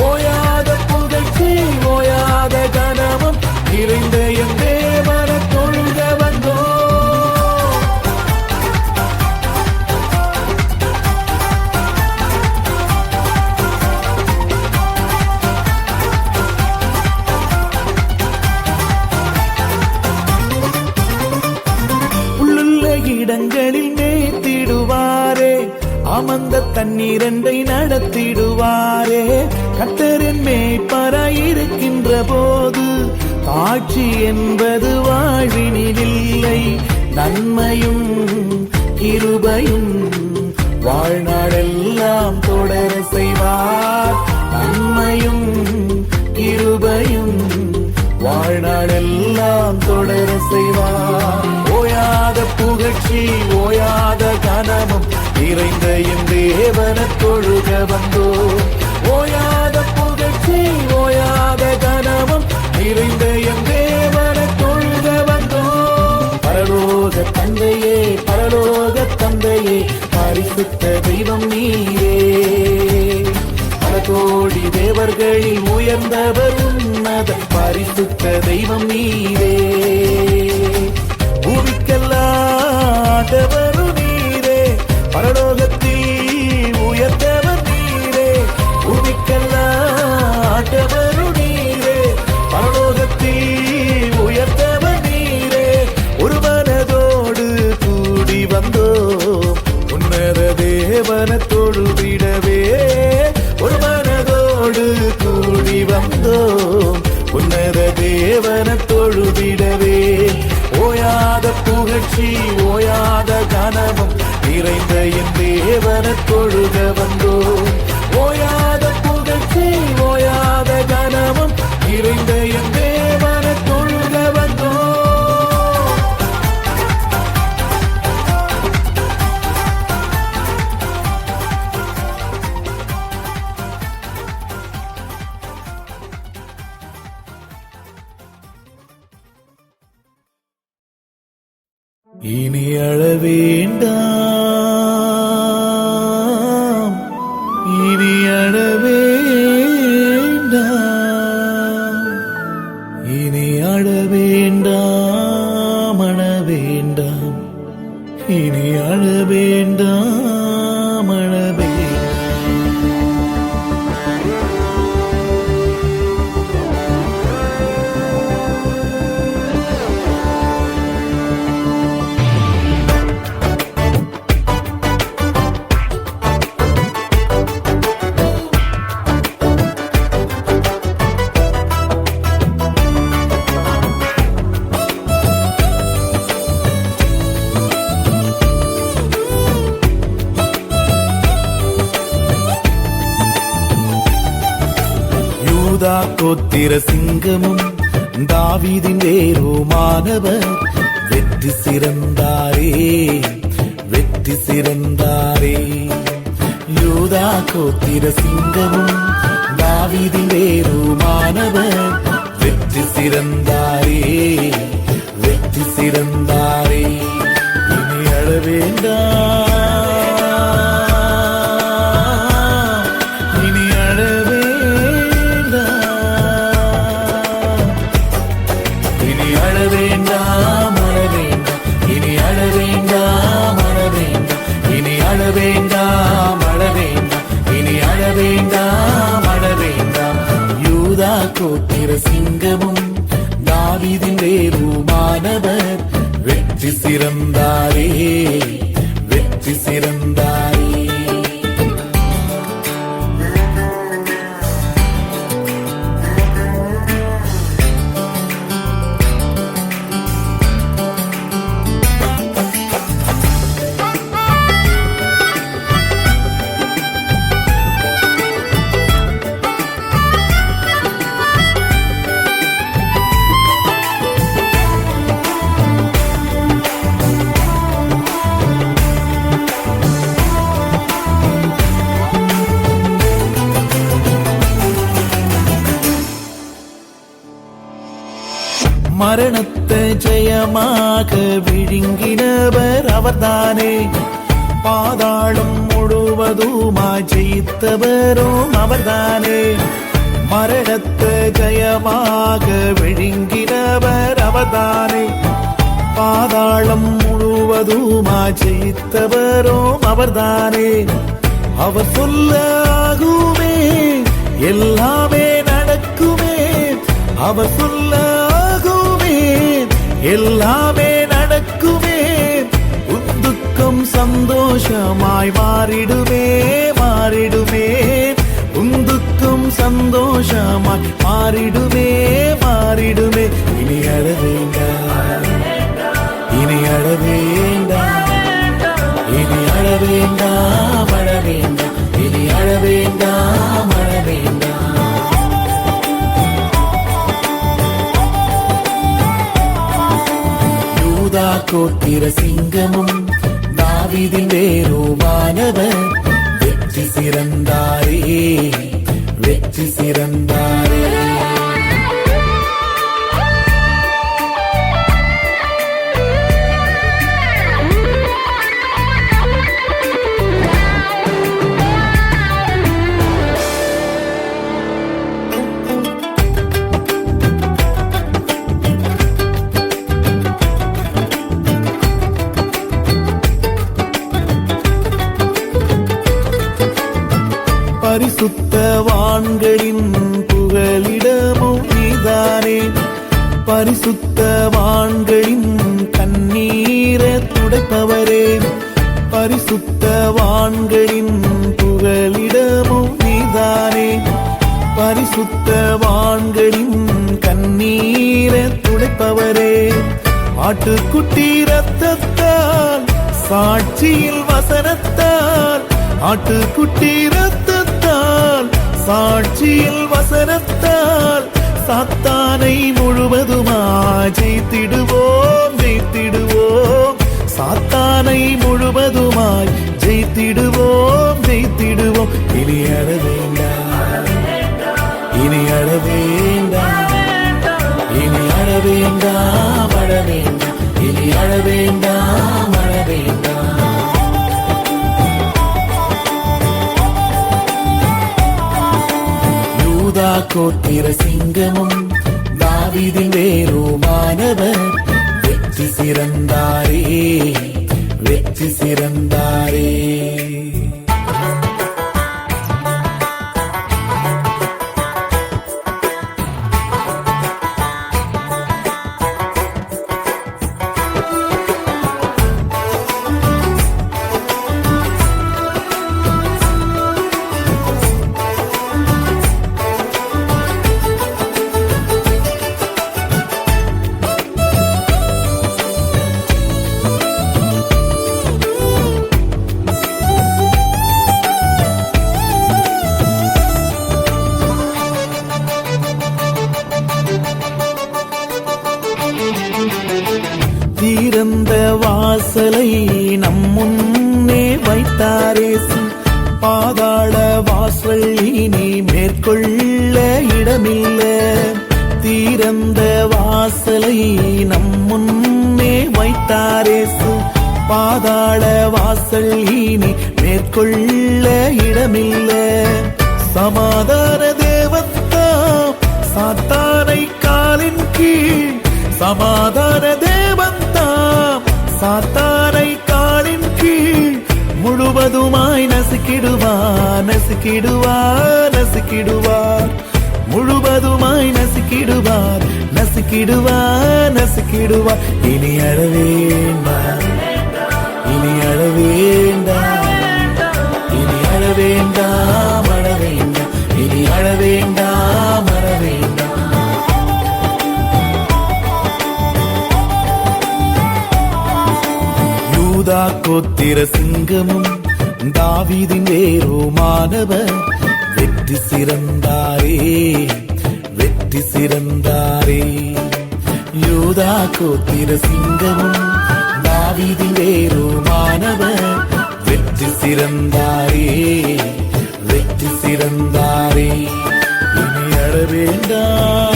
Speaker 1: ஓயாத புகழ்ச்சி ஓயாத கனமும் நிறைந்த என் தேவன தொழுக வந்தோம். இடங்களில் மேய்த்திடுவாரே, அமர்ந்த தண்ணீரண்டை நடத்திடுவாரே. கர்த்தரின் மேய்ப்பராயிருக்கின்ற போது காட்சி என்பது வாழ்வினில் இல்லை. நன்மையும் கிருபையும் வாழ்நாளெல்லாம் தொடர செய்வார். நன்மையும் கிருபையும் வாழ்நாளெல்லாம் தொடர செய்வார். ஓயாத புகழ்ச்சி ஓயாத கனமும் நிறைந்த என் தேவன தொழுக வந்தோம். ஓயாத புகழ்ச்சி ஓயாத கனமும் நிறைந்த என் தேவன தொழுக வந்தோம். பரலோக தந்தையே பரலோக தந்தையே பரிசுத்த தெய்வம் நீரே. பல கோடி தேவர்களில் உயர்ந்தவர் உன்னத பரிசுத்த தெய்வம் நீரே. பூமிக்கல்லாதவரு நீரே, பரலோகத்தில் உயர்ந்தவர் நீரே. பூமிக்கல்லாதவரு நீரே, பரலோகத்தில் உயர்ந்தவர் நீரே. ஒரு மனதோடு கூடி வந்தோம் உன்னத தேவன தொழுதிடவே. ஒரு மனதோடு கூடி வந்தோம் உன்னத தேவன தொழுதிடவே. ஓயாத புகழ்ச்சி ஓயாத கனமும் நிறைந்த என் தேவன தொழுக வந்தோம். ஓயாத புகழ்ச்சி ஓயாத கனமும் நிறைந்த என் தேவன தொழுக வந்தோம். இனி அழ வேண்டாம், இனி அழ வேண்டாம், இனி அழ வேண்டாம், அழ வேண்டாம், இனி அழ வேண்டாம், அழ வேண்டாம். யூதா கோத்திர சிங்கமும் தாவீதின் வேருமானவர் வெற்றி சிறந்தாரே, வெற்றி சிறந்தாரே. யூதா கோத்திர சிங்கமும் தாவீதின் வேருமானவர் வெற்றி சிறந்தாரே, வெற்றி சிறந்தாரே. இனி அழ வேண்டாம், இனி அழ வேண்டாம், இனி அழ வேண்டாம், அழ வேண்டாம், இனி அழ வேண்டாம், அழ வேண்டாம், இனி அழ வேண்டாம், அழ வேண்டாம், இனி அழ வேண்டாம், அழ வேண்டாம். யூதா கோத்திர சிங்கமும் தாவீதின் வேருமானவர் வெற்றி சிறந்தாரே, வெற்றி சிறந்தாரே. மரணத்தை ஜெயமாக விழுங்கினவர் அவர்தானே. பாதாளம் முழுவதுமாய் ஜெயித்தவரும் அவர்தானே. மரணத்தை ஜெயமாக விழுங்கினவர் அவர்தானே. பாதாளம் முழுவதுமாய் ஜெயித்தவரும் அவர்தானே. அவர் சொல்ல ஆகுமே, எல்லாமே நடக்குமே. அவர் சொல்ல ஆகுமே, எல்லாமே நடக்குமே. துக்கம் சந்தோஷமாய் மாறிடுமே, மாறிடுமே. துக்கம் சந்தோஷமாய் மாறிடுமே, மாறிடுமே. இனி அழ வேண்டாம், இனி அழ வேண்டாம், இனி அழ வேண்டாம், அழ வேண்டாம், இனி அழ வேண்டாம், அழ வேண்டாம். யூதா கோத்திர சிங்கமும் தாவீதின் வேறுமானவர் வெற்றி சிறந்தாரே, வெற்றி சிறந்தாரே. பரிசுத்தவான்களின் புகலிடமும் நீதானே. பரிசுத்தவான்களின் கண்ணீரை துடைப்பவரே. பரிசுத்தவான்களின் புகலிடமும் நீதானே. பரிசுத்தவான்களின் கண்ணீரை துடைப்பவரே. ஆட்டுக்குட்டி ரத்தத்தால் சாட்சியில் வசனத்தால், ஆட்டுக்குட்டி ரத்தத்தால் சாட்சியில் வசனத்தால் சாத்தானை முழுவதுமாய் ஜெயித்திடுவோம், ஜெயித்திடுவோம். சாத்தானை முழுவதுமாய் ஜெயித்திடுவோம், ஜெயித்திடுவோம். இனி அழ வேண்டாம், இனி அழ வேண்டாம், இனி அழ வேண்டாம், அழ வேண்டாம், இனி அழ வேண்டாம், அழ வேண்டாம். யூதா கோத்திர சிங்கமும் தாவீதின் வேறுமானவர் வெற்றி சிறந்தாரே, வெற்றி சிறந்தாரே. திறந்த வாசலை நம் முன்னே வைத்தாரேசு. பாதாள வாசல் இனி மேற்கொள்ள இடமில்லை. திறந்த வாசலை நம் முன்னே வைத்தாரேசு. பாதாள வாசல் இனி மேற்கொள்ள இடமில்லை. சமாதான தேவத்தாம் சாத்தானை காலின் கீழ், சமாதான தேவந்தாம் சாத்தானை காலின் கீழ் முழுவதுமாய் நசுக்கிடுவார், நசுக்கிடுவார், நசுக்கிடுவார். முழுவதுமாய் நசுக்கிடுவார், நசுக்கிடுவார், நசுக்கிடுவார். இனி அழ வேண்டாம், இனி அழ வேண்டாம், இனி அழ வேண்டாம், அழ வேண்டாம், இனி அழ வேண்டாம், அழ வேண்டாம். யூதா கோத்திர சிங்கமும் தாவீதின் வேறுமானவர் வெற்றி சிறந்தாரே, வெற்றி சிறந்தாரே. யூதா கோத்திர சிங்கமும் தாவீதின் வேறுமானவர் வெற்றி சிறந்தாரே, வெற்றி சிறந்தாரே. இனி அழ வேண்டாம்,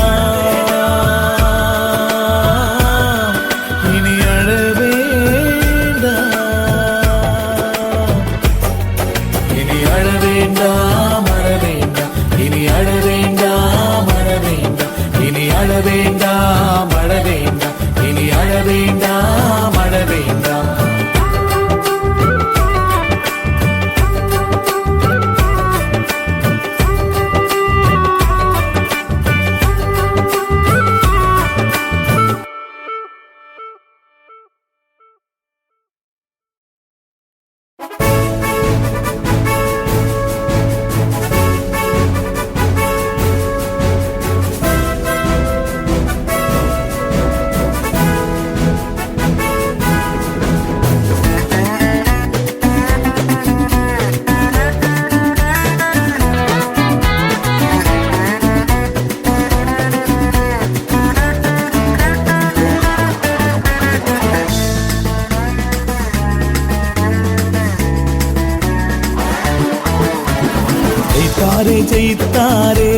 Speaker 1: ஜெயித்தாரே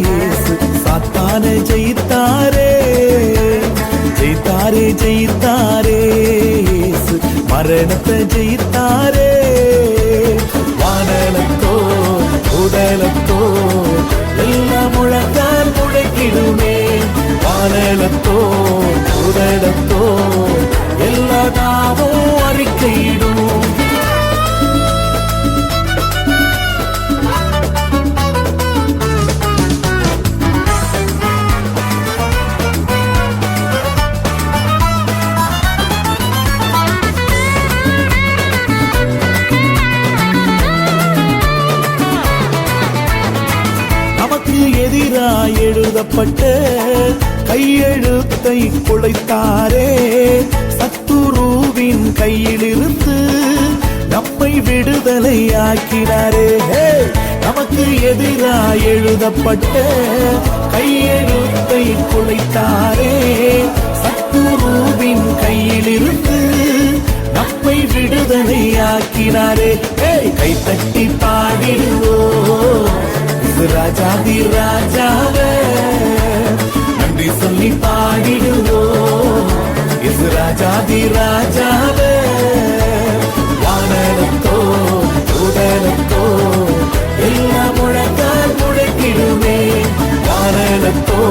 Speaker 1: இயேசு சாத்தான ஜெயித்தாரே ஜெயித்தாரே ஜெயித்தாரே இயேசு மரணத்தை ஜெயித்தாரே வானலத்தோ உடலத்தோ எல்லாம் முழங்கால் முழக்கிடுமே வானலத்தோ உடலத்தோ எல்லா நாமும் அறிக்கையிடும் எதிராய் எழுதப்பட்ட கையெழுத்தை குலைத்தாரே சத்துருவின் கையிலிருந்து நம்மை விடுதலையாக்கினாரே நமக்கு எதிராய் எழுதப்பட்ட கையெழுத்தை குலைத்தாரே சத்துருவின் கையிலிருந்து நம்மை விடுதலையாக்கினாரே கைத்தட்டி பாடிடுவோம் ராஜாதி ராஜாவே நன்றி சொல்லி பாடிடுவோம் இசு ராஜாதி ராஜாவே வானலத்தோ உடலத்தோ எல்லா முழங்கால் முழக்கிடுமே வானலத்தோ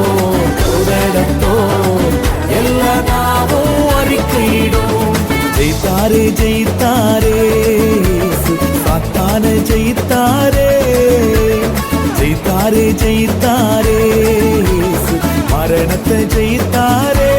Speaker 1: உடலத்தோ எல்லா நாமும் அறிக்கையிடும் ஜெயித்தாரே ஜெயித்தாரே சாத்தான ஜெயித்தாரே ஜெயித்தாரே ஜெயித்தாரே மரணத்தை ஜெயித்தாரே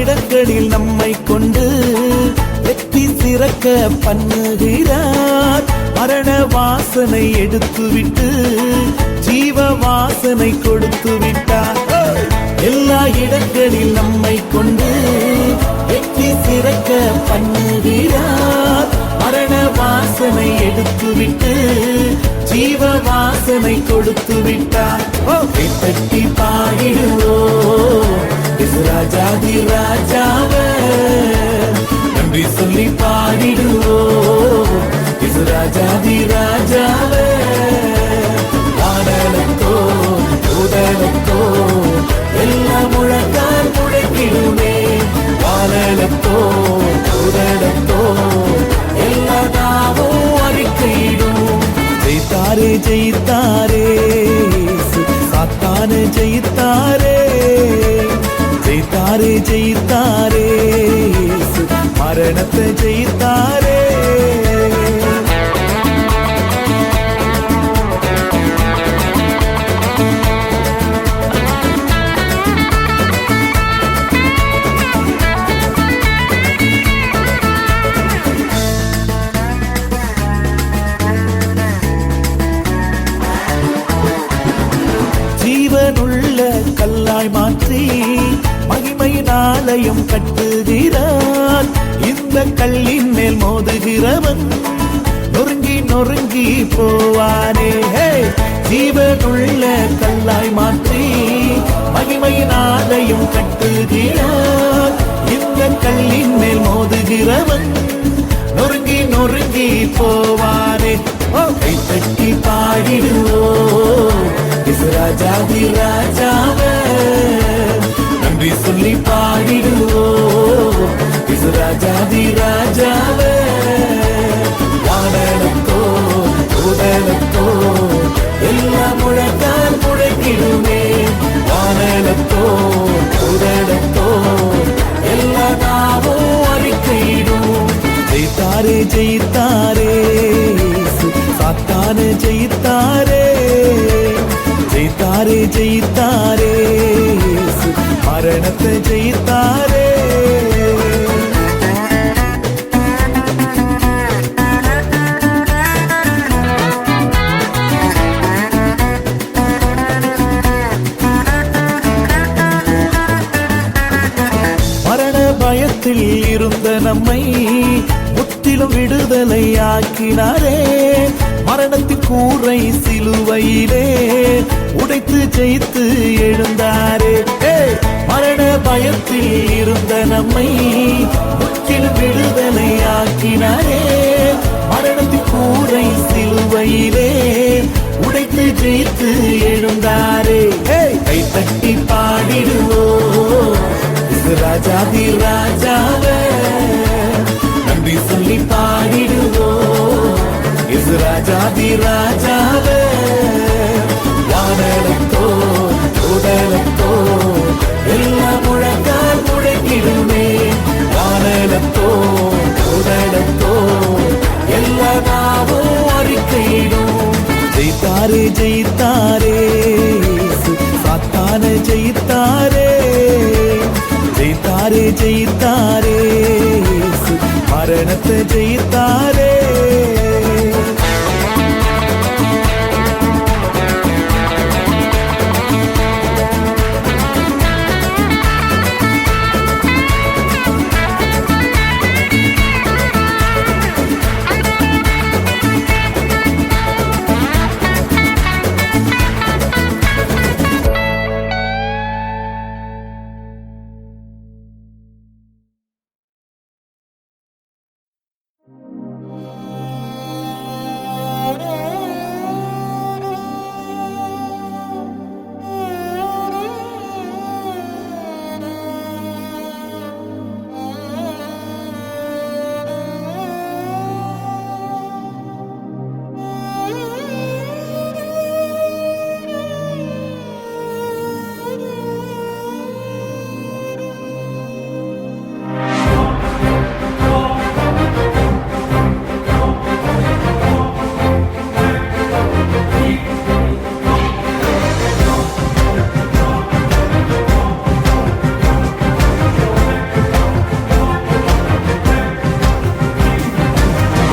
Speaker 1: இடங்களில் நம்மை கொண்டு வெற்றி சிறக்க பண்ணுகிறார் மரண வாசனை எடுத்துவிட்டு ஜீவ வாசனை கொடுத்து விட்டார் எல்லா இடங்களில் நம்மை கொண்டு வெற்றி சிறக்க பண்ணுகிறார் மரண வாசனை எடுத்துவிட்டு ஜீவ வாசனை கொடுத்து விட்டார் தட்டி பாடிடுவோம் ராஜாதி ராஜாவே நன்றி சொல்லி பாடிடுவோம் இசு ராஜாதி ராஜாவே வானலத்தோ உடலத்தோ எல்லா முழங்கால் முழக்கிடுமே வானலத்தோ உடலத்தோ எல்லா நாமும் அறிக்கையிடும் ஜெயித்தாரே ஜெயித்தாரே சாத்தான ஜெயித்தாரே ஜெயித்தாரே ஜெயித்தாரே மரணத்தை ஜெயித்தாரே ஜீவனுள்ள கல்லாய் மாற்றி மகிமையின் ஆலயம் கட்டுகிறார் இந்த கல்லின் மேல் மோதுகிறவன் நொறுங்கி நொறுங்கி போவானே ஜீவனுள்ள கல்லாய் மாற்றி மகிமையின் ஆலயம் கட்டுகிறார் இந்த கல்லின் மேல் மோதுகிறவன் நொறுங்கி நொறுங்கி போவானே கைத்தட்டி பாடிடுவோம் ராஜாதி ராஜாவே நன்றி சொல்லி பாடிடுவோம் இசு ராஜாதி ராஜாவே வானலத்தோ உடலத்தோ எல்லா முழங்கால் முழக்கிடுமே வானலத்தோ உடலத்தோ எல்லா நாமும் அறிக்கையிடும் ஜெயித்தாரே ஜெயித்தாரே சாத்தான ஜெயித்தாரே ஜெயித்தாரே ஜெயித்தாரே மரணத்தை ஜெயித்தாரே பயத்தில் இருந்த நம்மை முற்றிலும் விடுதலை ஆக்கினாரே. மரணத்தின் கூரை சிலுவையிலே உடைத்து ஜெயித்து எழுந்தாரே. மரண பயத்தில் இருந்த நம்மை முற்றிலும் விடுதலை ஆக்கினாரே. மரணத்தின் கூரை சிலுவையிலே உடைத்து ஜெயித்து எழுந்தாரே. கை தட்டி பாடிடுவோம் ராஜாதி ராஜாவே, நன்றி சொல்லி பாடிடுவோம் இசு ராஜாதி ராஜாவே. வானலத்தோ உடலத்தோ எல்லா முழங்கால் முழங்கிடுமே. வானலத்தோ உடலத்தோ எல்லா நாவும் அறிக்கையிடும். ஜெயித்தாரே ஜெயித்தாரே சாத்தான ஜெயித்தாரே. ஜெயித்தாரே ஜெயித்தாரே மரணத்தை ஜெயித்தாரே.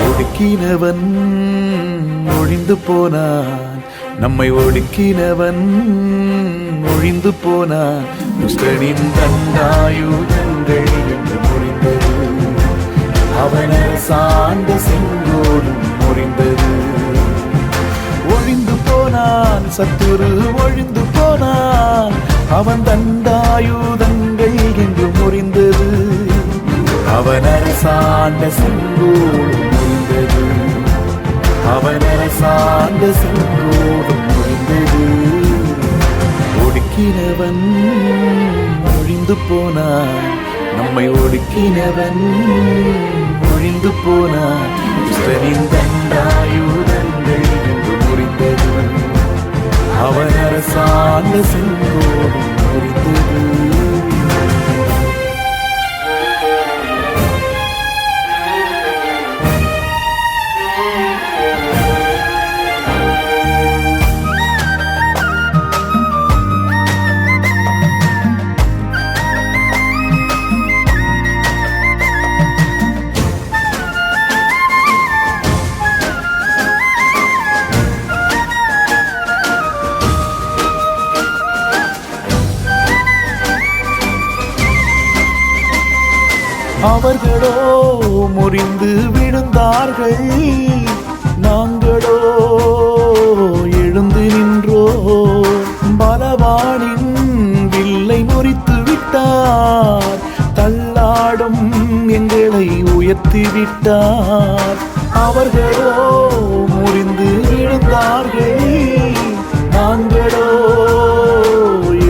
Speaker 1: ஒடுக்கினவன் ஒழிந்து போனான், நம்மை ஒடுக்கினவன் ஒழிந்து போனான். துஷ்டனின் தண்டாயுதங்கள் என்று முறிந்தது, அவன் சார்ந்த செங்கோடும் முறிந்தது. ஒழிந்து போனான் சத்துரு ஒழிந்து போனான், அவன் தண்டாயுதங்கள் என்று முறிந்தது. அவன் அரசாண்ட செங்கோடும் முறிந்தது, அவன் அரசாண்ட செங்கோடும் முறிந்தது. ஒடுக்கினவன் ஒழிந்து போனான், நம்மை ஒடுக்கினவன் ஒழிந்து போனான். கிறிஸ்தனின் தண்டாயுதங்கள் என்று முறிந்தது, அவன் அரசாண்ட செங்கோடும் முறிந்தது. அவர்களோ முறிந்து விழுந்தார்கள், நாங்களோ எழுந்து நின்றோ. பலவானின் வில்லை முறித்து விட்டார், தள்ளாடும் எங்களை உயர்த்தி விட்டார். அவர்களோ முறிந்து விழுந்தார்கள், நாங்களோ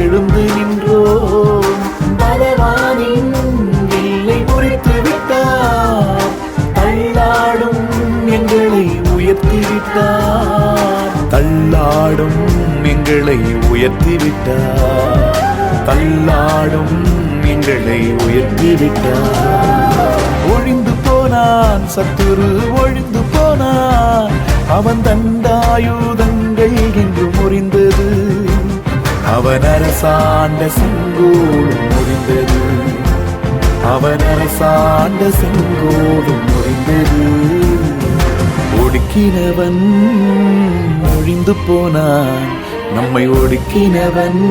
Speaker 1: எழுந்து நின்றோ. பலவானின் தள்ளாடும் எங்களை உயர்த்தி விட்டார், தள்ளாடும் எங்களை உயர்த்தி விட்டார், தள்ளாடும் எங்களை உயர்த்தி விட்டார். ஒழிந்து போனான் சத்துரு ஒழிந்து போனான், அவன் தண்டாயுதங்கள் என்று முறிந்தது, அவன் அரசாண்ட செங்கோடும் முறிந்தது, அவன் அரசாண்ட செங்கோடும் முறிந்தது. ஒடுக்கினவன் ஒழிந்து போனான், நம்மை ஒடுக்கினவன்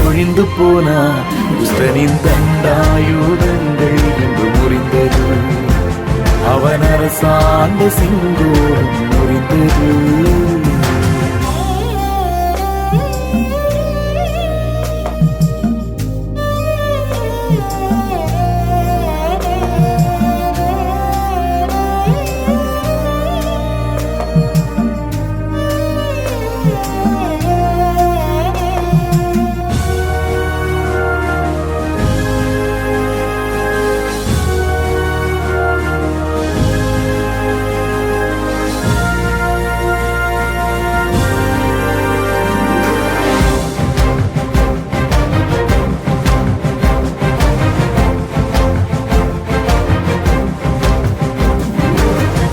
Speaker 1: ஒழிந்து போனான். துஷ்டனின் தண்டாயுதங்கள் என்று முறிந்தது, அவன் அரசாண்ட சிங்கோடும் முறிந்தது.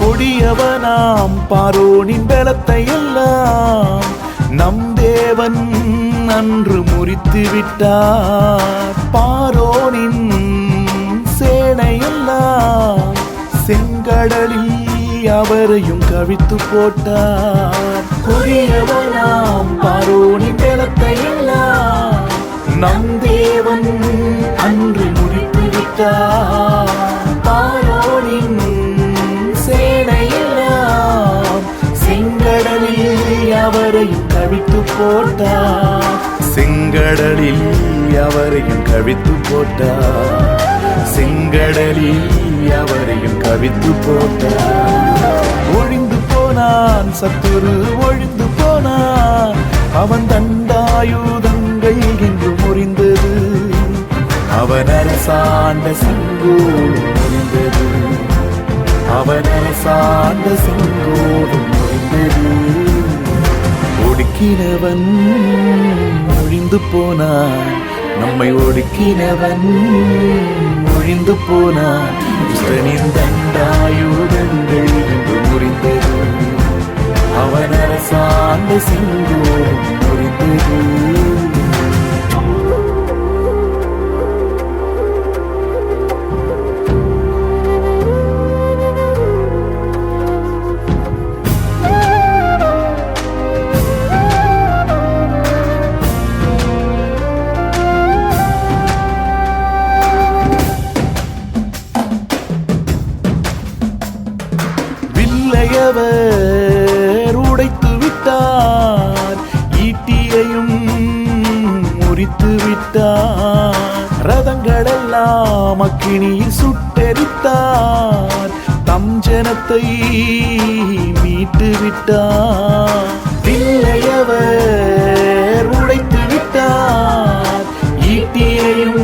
Speaker 1: கொடியவனாம் பார்வோனின் பலத்தை எல்லாம் நம் தேவன் அன்று முறித்து விட்டார். பார்வோனின் சேனையெல்லாம் செங்கடலில் அவரையும் கவிழ்த்து போட்டார். கொடியவனாம் பார்வோனின் பலத்தை எல்லாம் நம் தேவன் அன்று முறித்து விட்டார். பார்வோனின் சேனையெல்லாம் செங்கடலில் அவரையும் கவிழ்த்து போட்டார். செங்கடலில் அவரையும் கவிழ்த்து போட்டார். செங்கடலில் அவரையும் கவிழ்த்து போட்டார். ஒழிந்து போனான் சத்துரு, ஒழிந்து போனான். அவன் தண்டாயுதங்கள் என்று முறிந்தது, அவன் அரசாண்ட சிங்கோடும் முறிந்தது, அவன் அரசாண்ட சிங்கோடும் முறிந்தது. ஒடுக்கினவன் ஒழிந்து போனான், நம்மை ஒடுக்கினவன் ஒழிந்து போனான். துஷ்டனின் தண்டாயுதங்கள் என்று முறிந்தது, அவன் அரசாண்ட சிங்கோடும் முறிந்தது. வில்லையவர் உடைத்து விட்டார், ஈட்டியையும் முறித்து விட்டார். ரதங்களெல்லாம் அக்கினியில் சுட்டெரித்தார், தம் ஜனத்தை மீட்டு விட்டார். வில்லையவர் உடைத்து விட்டார், ஈட்டியையும்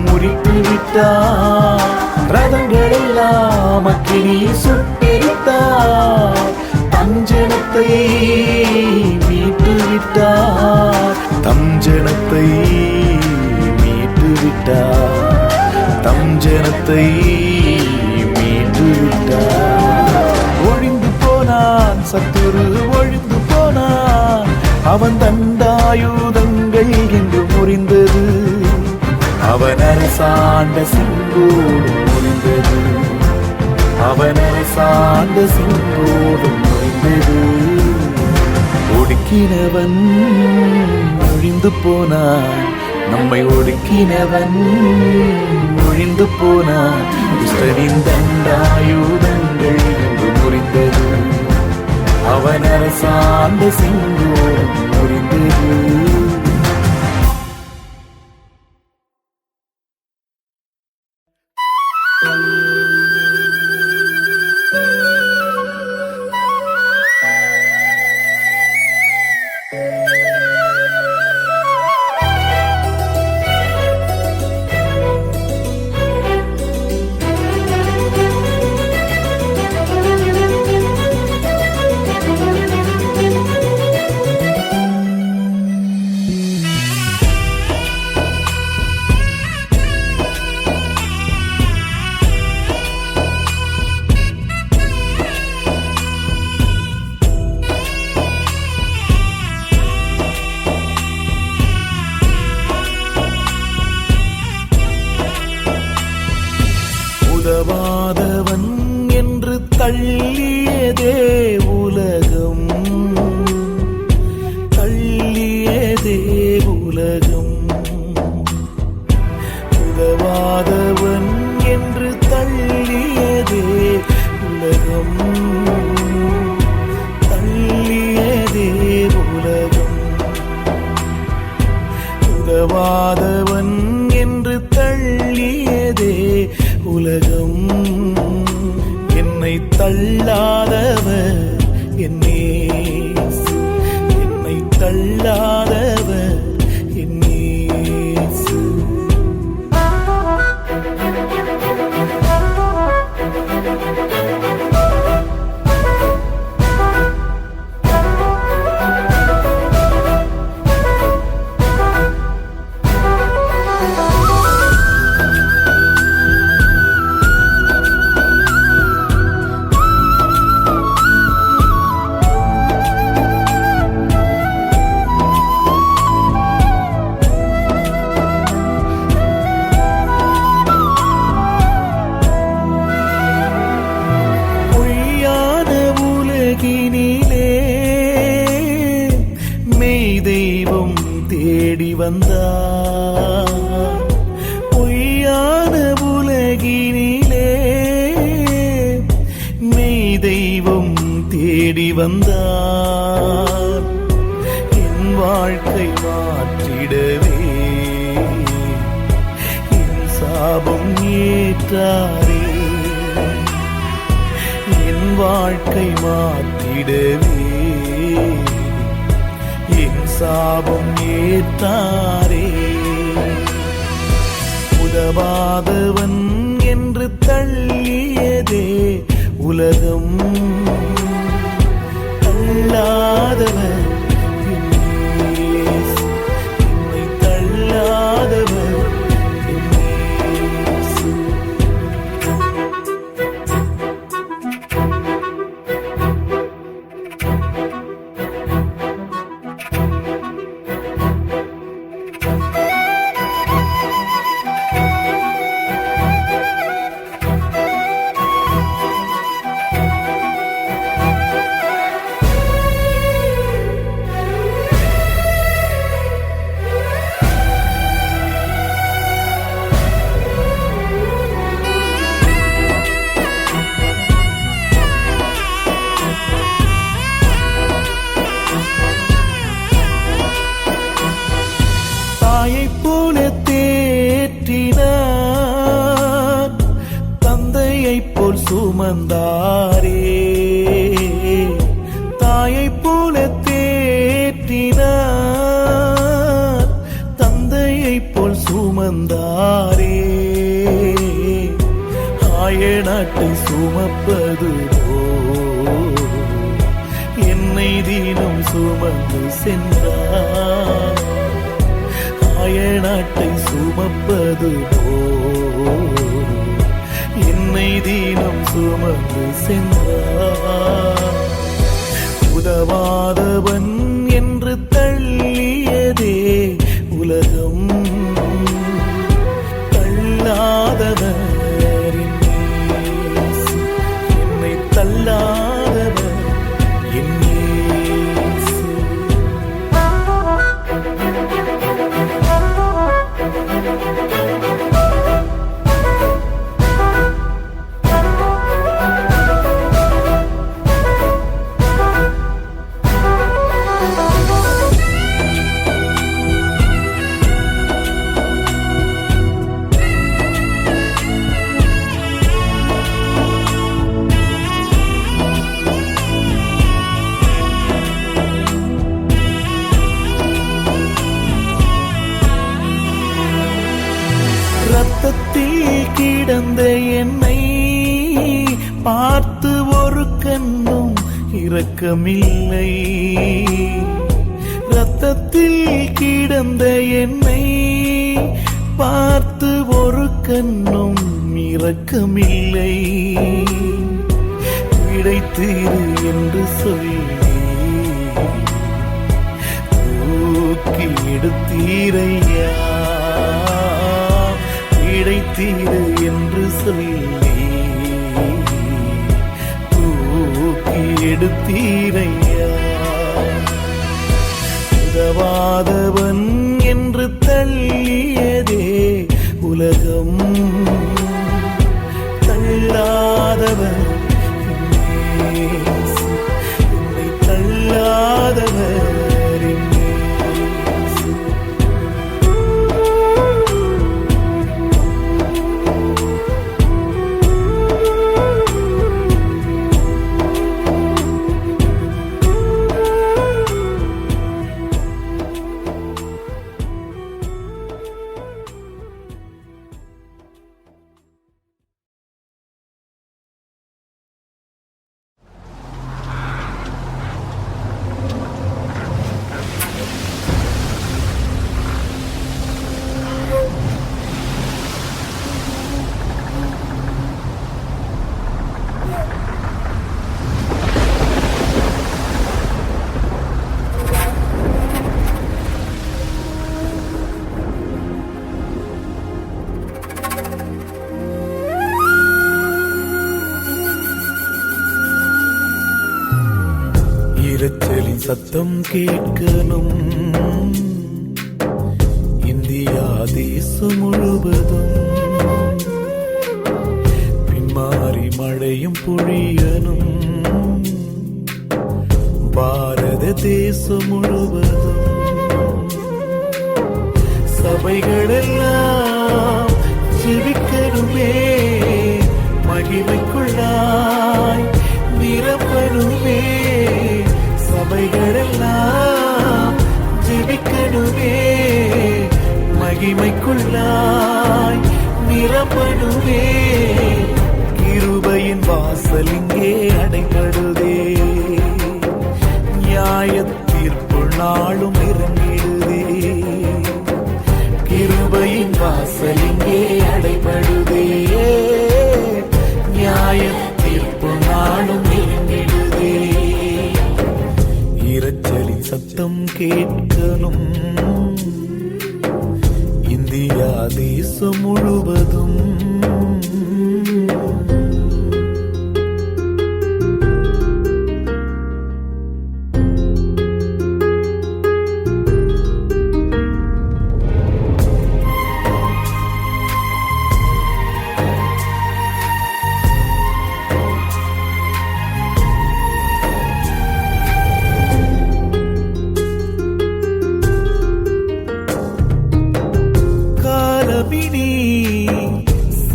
Speaker 1: முறித்து விட்டார். ரதங்களெல்லாம் அக்கினியில் சுட்டெரித்தார், தம் ஜனத்தை மீட்டு விட்டார். தம் ஜனத்தை மீட்டு விட்டார். தம் ஜனத்தை மீட்டு விட்டார். ஒழிந்து போனான் சத்துரு, ஒழிந்து போனான். அவன் தண்டாயுதங்கள் என்று முறிந்தது, அவன் அரசாண்ட சிங்கோடும் முறிந்தது, அவன் அரசாண்ட சிங்கோடும் முறிந்தது. ஒடுக்கினவன் ஒழிந்து போனான், நம்மை ஒடுக்கினவன் ஒழிந்து போனான். துஷ்டனின் தண்டாயுதங்கள் என்று முறிந்தது, அவன் அரசாண்ட சிங்கோடும் முறிந்தது. உதவாதவன் என்று தள்ளியதே உலகம், உதவாதவன் என்று தள்ளியதே உலகம், என்னை தள்ளாதவர் என்னை தள்ளாதவர் என்னே. மெய் தெய்வம் தேடி வந்தார், பொய்யான உலகினிலே மெய் தெய்வம் தேடி வந்தார். என் வாழ்க்கை மாற்றிடவே என் சாபம் ஏற்றாரே, என் வாழ்க்கை மாற்றிடவே என் சாபம் ஏற்றாரே. உதவாதவன் என்று தள்ளியதே உலகம், தள்ளாதவர் என்னை தள்ளாதவர் என்னே. தாயைப் போல தேற்றினார், தந்தையைப் போல் சுமந்தாரே. தாயைப் போல தேற்றினார், தந்தையைப் போல் சுமந்தாரே. ஆய நாட்டை சுமப்பது போல் என்னை தினம் சுமந்து சென்றார். ஆய நாட்டை சுமப்பது போல் என்னை தினம் சுமந்து சென்றார். உதவாதவன் என்று தள்ளியதே உலகம், தள்ளாதவர் என்னை தள்ளாதவர் என்னே. ரத்தத்தில் கிடந்த என்னை பார்த்து ஒரு கண்ணும் இரக்கமில்லை. ரத்தத்தில் கிடந்த என்னை பார்த்து ஒரு கண்ணும் இரக்கமில்லை. விடைத்திரு என்று சொல்லி தூக்கி எடுத்தீரையா, விடைத்திரு என்று சொல்லி தூக்கி எடுத்தீரையா. உதவாதவன் என்று தள்ளியதே உலகம், தள்ளாதவர் என்னை தள்ளாதவர் என்னே. சத்தம் கேட்கணும். இந்தியா தேசம் முழுவதும் பின்மாறி மழையும் பொழியனும். பாரத தேசம் முழுவதும் சபைகளெல்லாம் ஜெபிக்கணுமே, மகிமைக்குள்ளாய் நிரப்பணுமே. சபைகளெல்லாம் ஜெபிக்கணுமே, மகிமைக்குள்ளாய் நிரப்பணுமே. கிருபையின் வாசல் இங்கே அடைபடுதே, நியாய தீர்ப்பு நாளும் நெருங்கிடுதே. கிருபையின் வாசல் இங்கே அடைபடுதே, நியாய தீர்ப்பு நாளும் நெருங்கிடுதே. இரைச்சலின் சத்தம் கேட்கணும். இந்தியா தேசம் முழுவதும்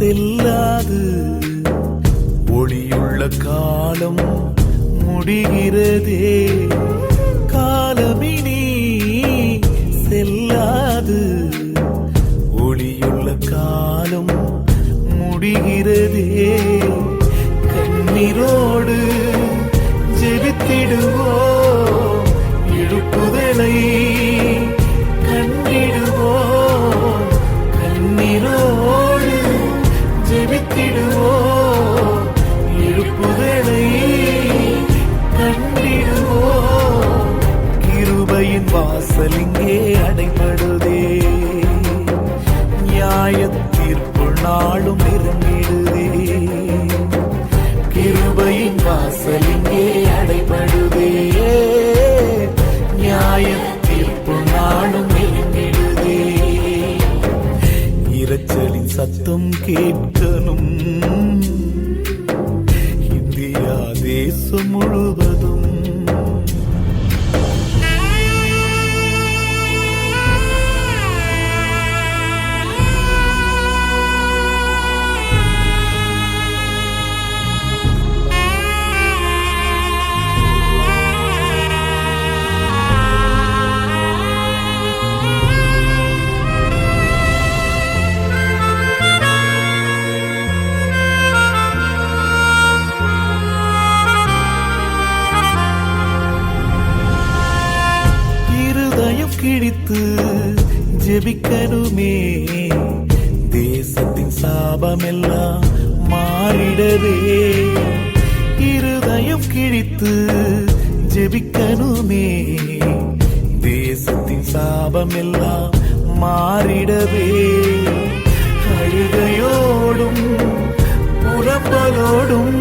Speaker 1: செல்லாது, ஒளியுள்ள காலம் முடிகிறதே. காலமினி செல்லாது, ஒளியுள்ள காலம் முடிகிறதே. கண்ணீரோடு ஜெபித்திடுவோம், எழுப்புதலை கண்டிடுவோம். கண்ணீரோடு ஜெபித்திடுவோம், எழுப்புதலை கண்டிடுவோம். கிருபையின் வாசல் இங்கே அடைபடுதே, நியாய தீர்ப்பு நாளும் நெருங்கிடுதே. கிருபையின் வாசல் இங்கே அடைபடுதே, நியாய தீர்ப்பு நாளும் நெருங்கிடுதே. இரைச்சலின் சத்தம் கேட்கணும். இந்தியா தேசம் முழுவதும் கிழித்து ஜெபிக்கணுமே. தேசத்தின் சாபமெல்லாம் மாறிடவே. இருதயம் கிழித்து ஜெபிக்கணுமே, தேசத்தின் சாபமெல்லாம் மாறிடவே. அழுகையோடும் புறம்பலோடும்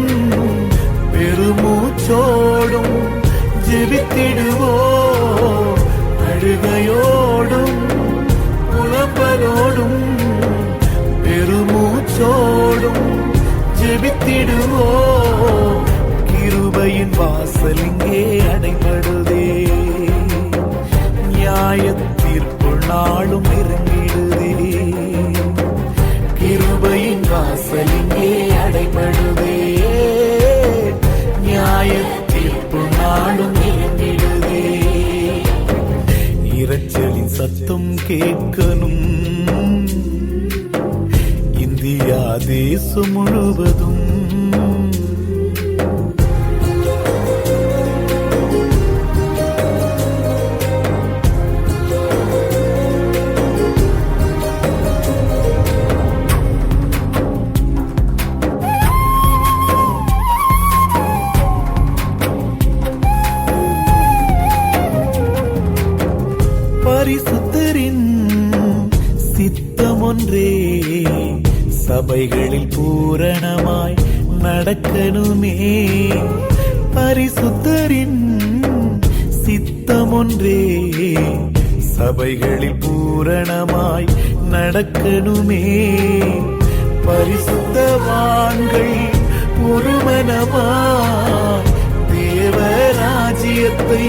Speaker 1: பெருமூச்சோடும் ஜெபித்திடுவோம். அழுகையோடும் புலம்பலோடும் பெருமூச்சோடும் ஜெபித்திடுவோம். கிருபையின் வாசல் இங்கே அடைபடுதே, நியாய தீர்ப்பு நாளும் நெருங்கிடுதே. கிருபையின் வாசல் இங்கே அடைபடுதே, நியாய தீர்ப்பு நாளும் நெருங்கிடுதே. இரைச்சலின் சத்தம் கேட்கணும். இந்தியா தேசம் முழுவதும் பரிசுத்தரின் சித்தம் ஒன்றே சபைகளில் பூரணமாய் நடக்கணுமே. பரிசுத்தரின் சித்தம் சித்தம் ஒன்றே சபைகளில் பூரணமாய் நடக்கணுமே. பரிசுத்தவான்கள் ஒருமனமாய் தேவராஜ்யத்தை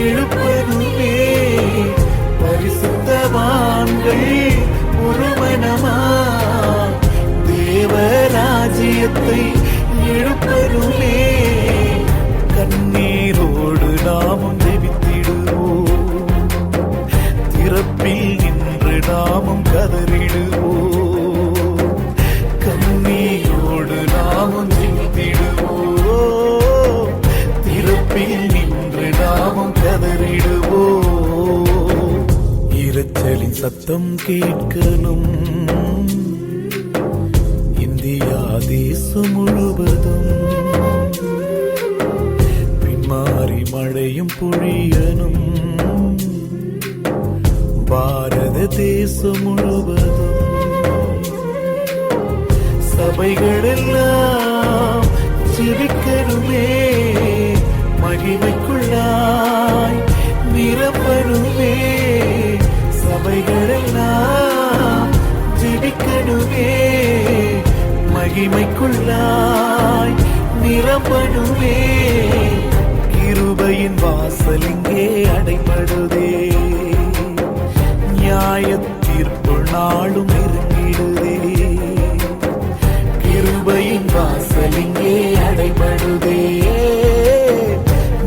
Speaker 1: எழுப்பணுமே. பரிசுத்தவான்கள் ஒருமனமாய் தேவராஜ்யத்தை எழுப்பணுமே. கண்ணீரோடு நாமும் ஜெபித்திடுவோம், திறப்பில் நின்று நாமும் கதறிடுவோம். கண்ணீரோடு நாமும் ஜெபித்திடுவோம், திறப்பில் நின்று நாமும் கதறிடுவோம். இரைச்சலின் சத்தம் கேட்கணும் இந்தியா தேசம் முழுவதும். பின்மாறி மழையும் பொழியனும் பாரத தேசம் முழுவதும். சபைகளெல்லாம் ஜெபிக்கணுமே, மகிமைக்குள்ளாய் நிரம்பணுமே. சபைகளெல்லாம் ஜெபிக்கணுமே, மகிமைக்குள்ளாய் நிரம்பணுமே. கிருபையின் வாசல் இங்கே அடைபடுதே, நியாய தீர்ப்பு நாளும் நெருங்கிடுதே. கிருபையின் வாசல் இங்கே அடைபடுதே,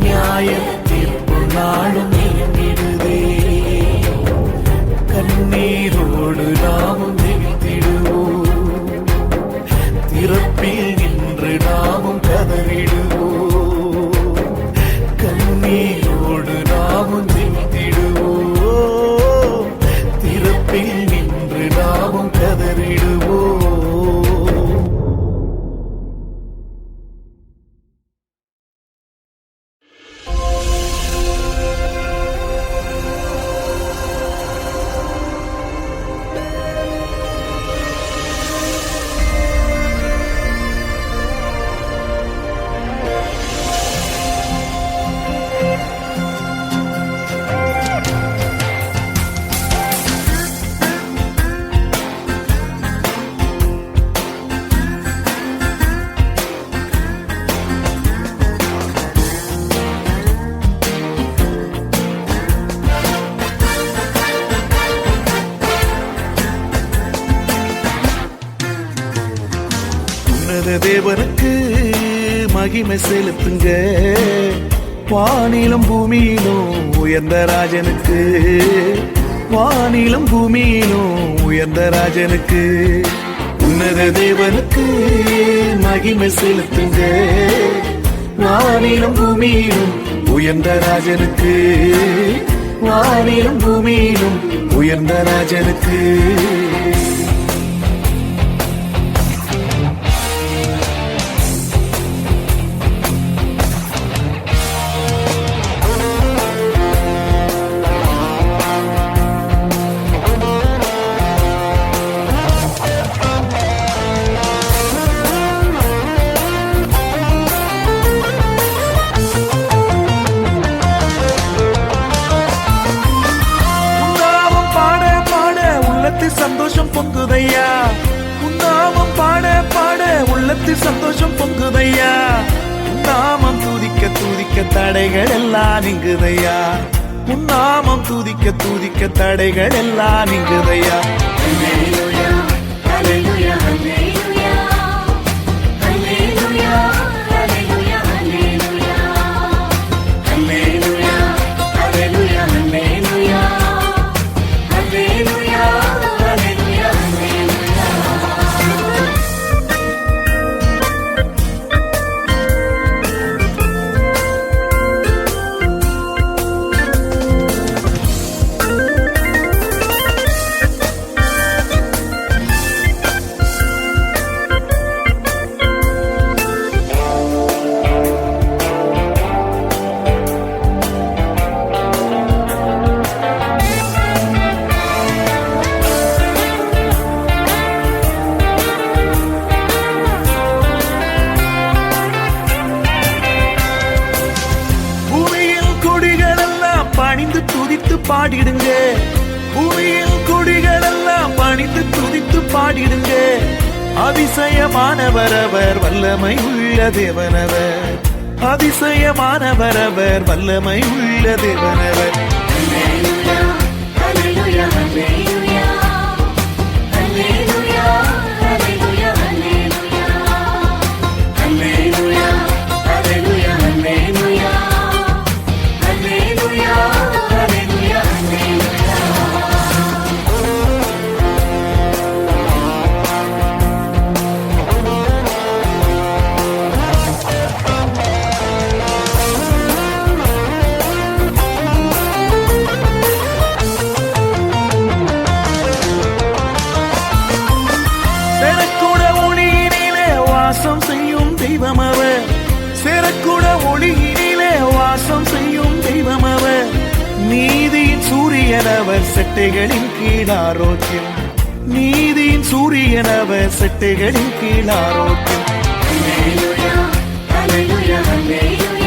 Speaker 1: நியாய தீர்ப்பு நாளும் நெருங்கிடுதே. கண்ணீரோடு நாமும் ஜெபித்திடுவோம், திறப்பில் நின்று நாமும் கதறிடுவோம். கண்ணீரோடு நாமும் ஜெபித்திடுவோம், திறப்பில் நின்று நாமும் கதறிடுவோம். தேவனுக்கு மகிமை செலுத்துங்க, வானிலும் பூமியிலும் உயர்ந்த ராஜனுக்கு. வானிலும் பூமியிலும் உயர்ந்த ராஜனுக்கு, உன்னத தேவனுக்கு மகிமை செலுத்துங்க, வானிலும் பூமியிலும் உயர்ந்த ராஜனுக்கு. வானிலும் பூமியிலும் உயர்ந்த ராஜனுக்கு. சந்தோஷம் பொங்குதையா, உன்னாமம் பாட பாட உள்ளத்தில் சந்தோஷம் பொங்குதையா. உன்னாமம் தூதிக்க தூதிக்க தடைகள் எல்லாம் நீங்குதையா. உன்னாமம் தூதிக்க தூதிக்க தடைகள் எல்லாம் நீங்குதையா.
Speaker 2: Hallelujah, hallelujah, hallelujah. Hallelujah, hallelujah, hallelujah. Hallelujah, hallelujah, hallelujah. Hallelujah, hallelujah, hallelujah.
Speaker 1: பாடிடுங்க பூமியில் கொடிகள் எல்லாம் பணிந்து துதித்து பாடிடுங்க அதிசயமானவர் அவர் வல்லமை உள்ள தேவனவர் அதிசயமானவர் அவர் வல்லமை உள்ள தேவனவர்
Speaker 2: Hallelujah, hallelujah, hallelujah. Hallelujah, hallelujah, hallelujah. Hallelujah, hallelujah, hallelujah. Hallelujah, hallelujah, hallelujah.
Speaker 1: சேரக்கூட ஒளியினிலே வாசம் செய்யும் தெய்வம் அவர் சேரக்கூட ஒளியினிலே வாசம் செய்யும் தெய்வம் அவர் நீதியின் சூரியன் அவர் செட்டைகளின் கீழ் ஆரோக்கியம் நீதியின் சூரியன் அவர் செட்டைகளின் கீழ் ஆரோக்கியம்
Speaker 2: Hallelujah, hallelujah, hallelujah.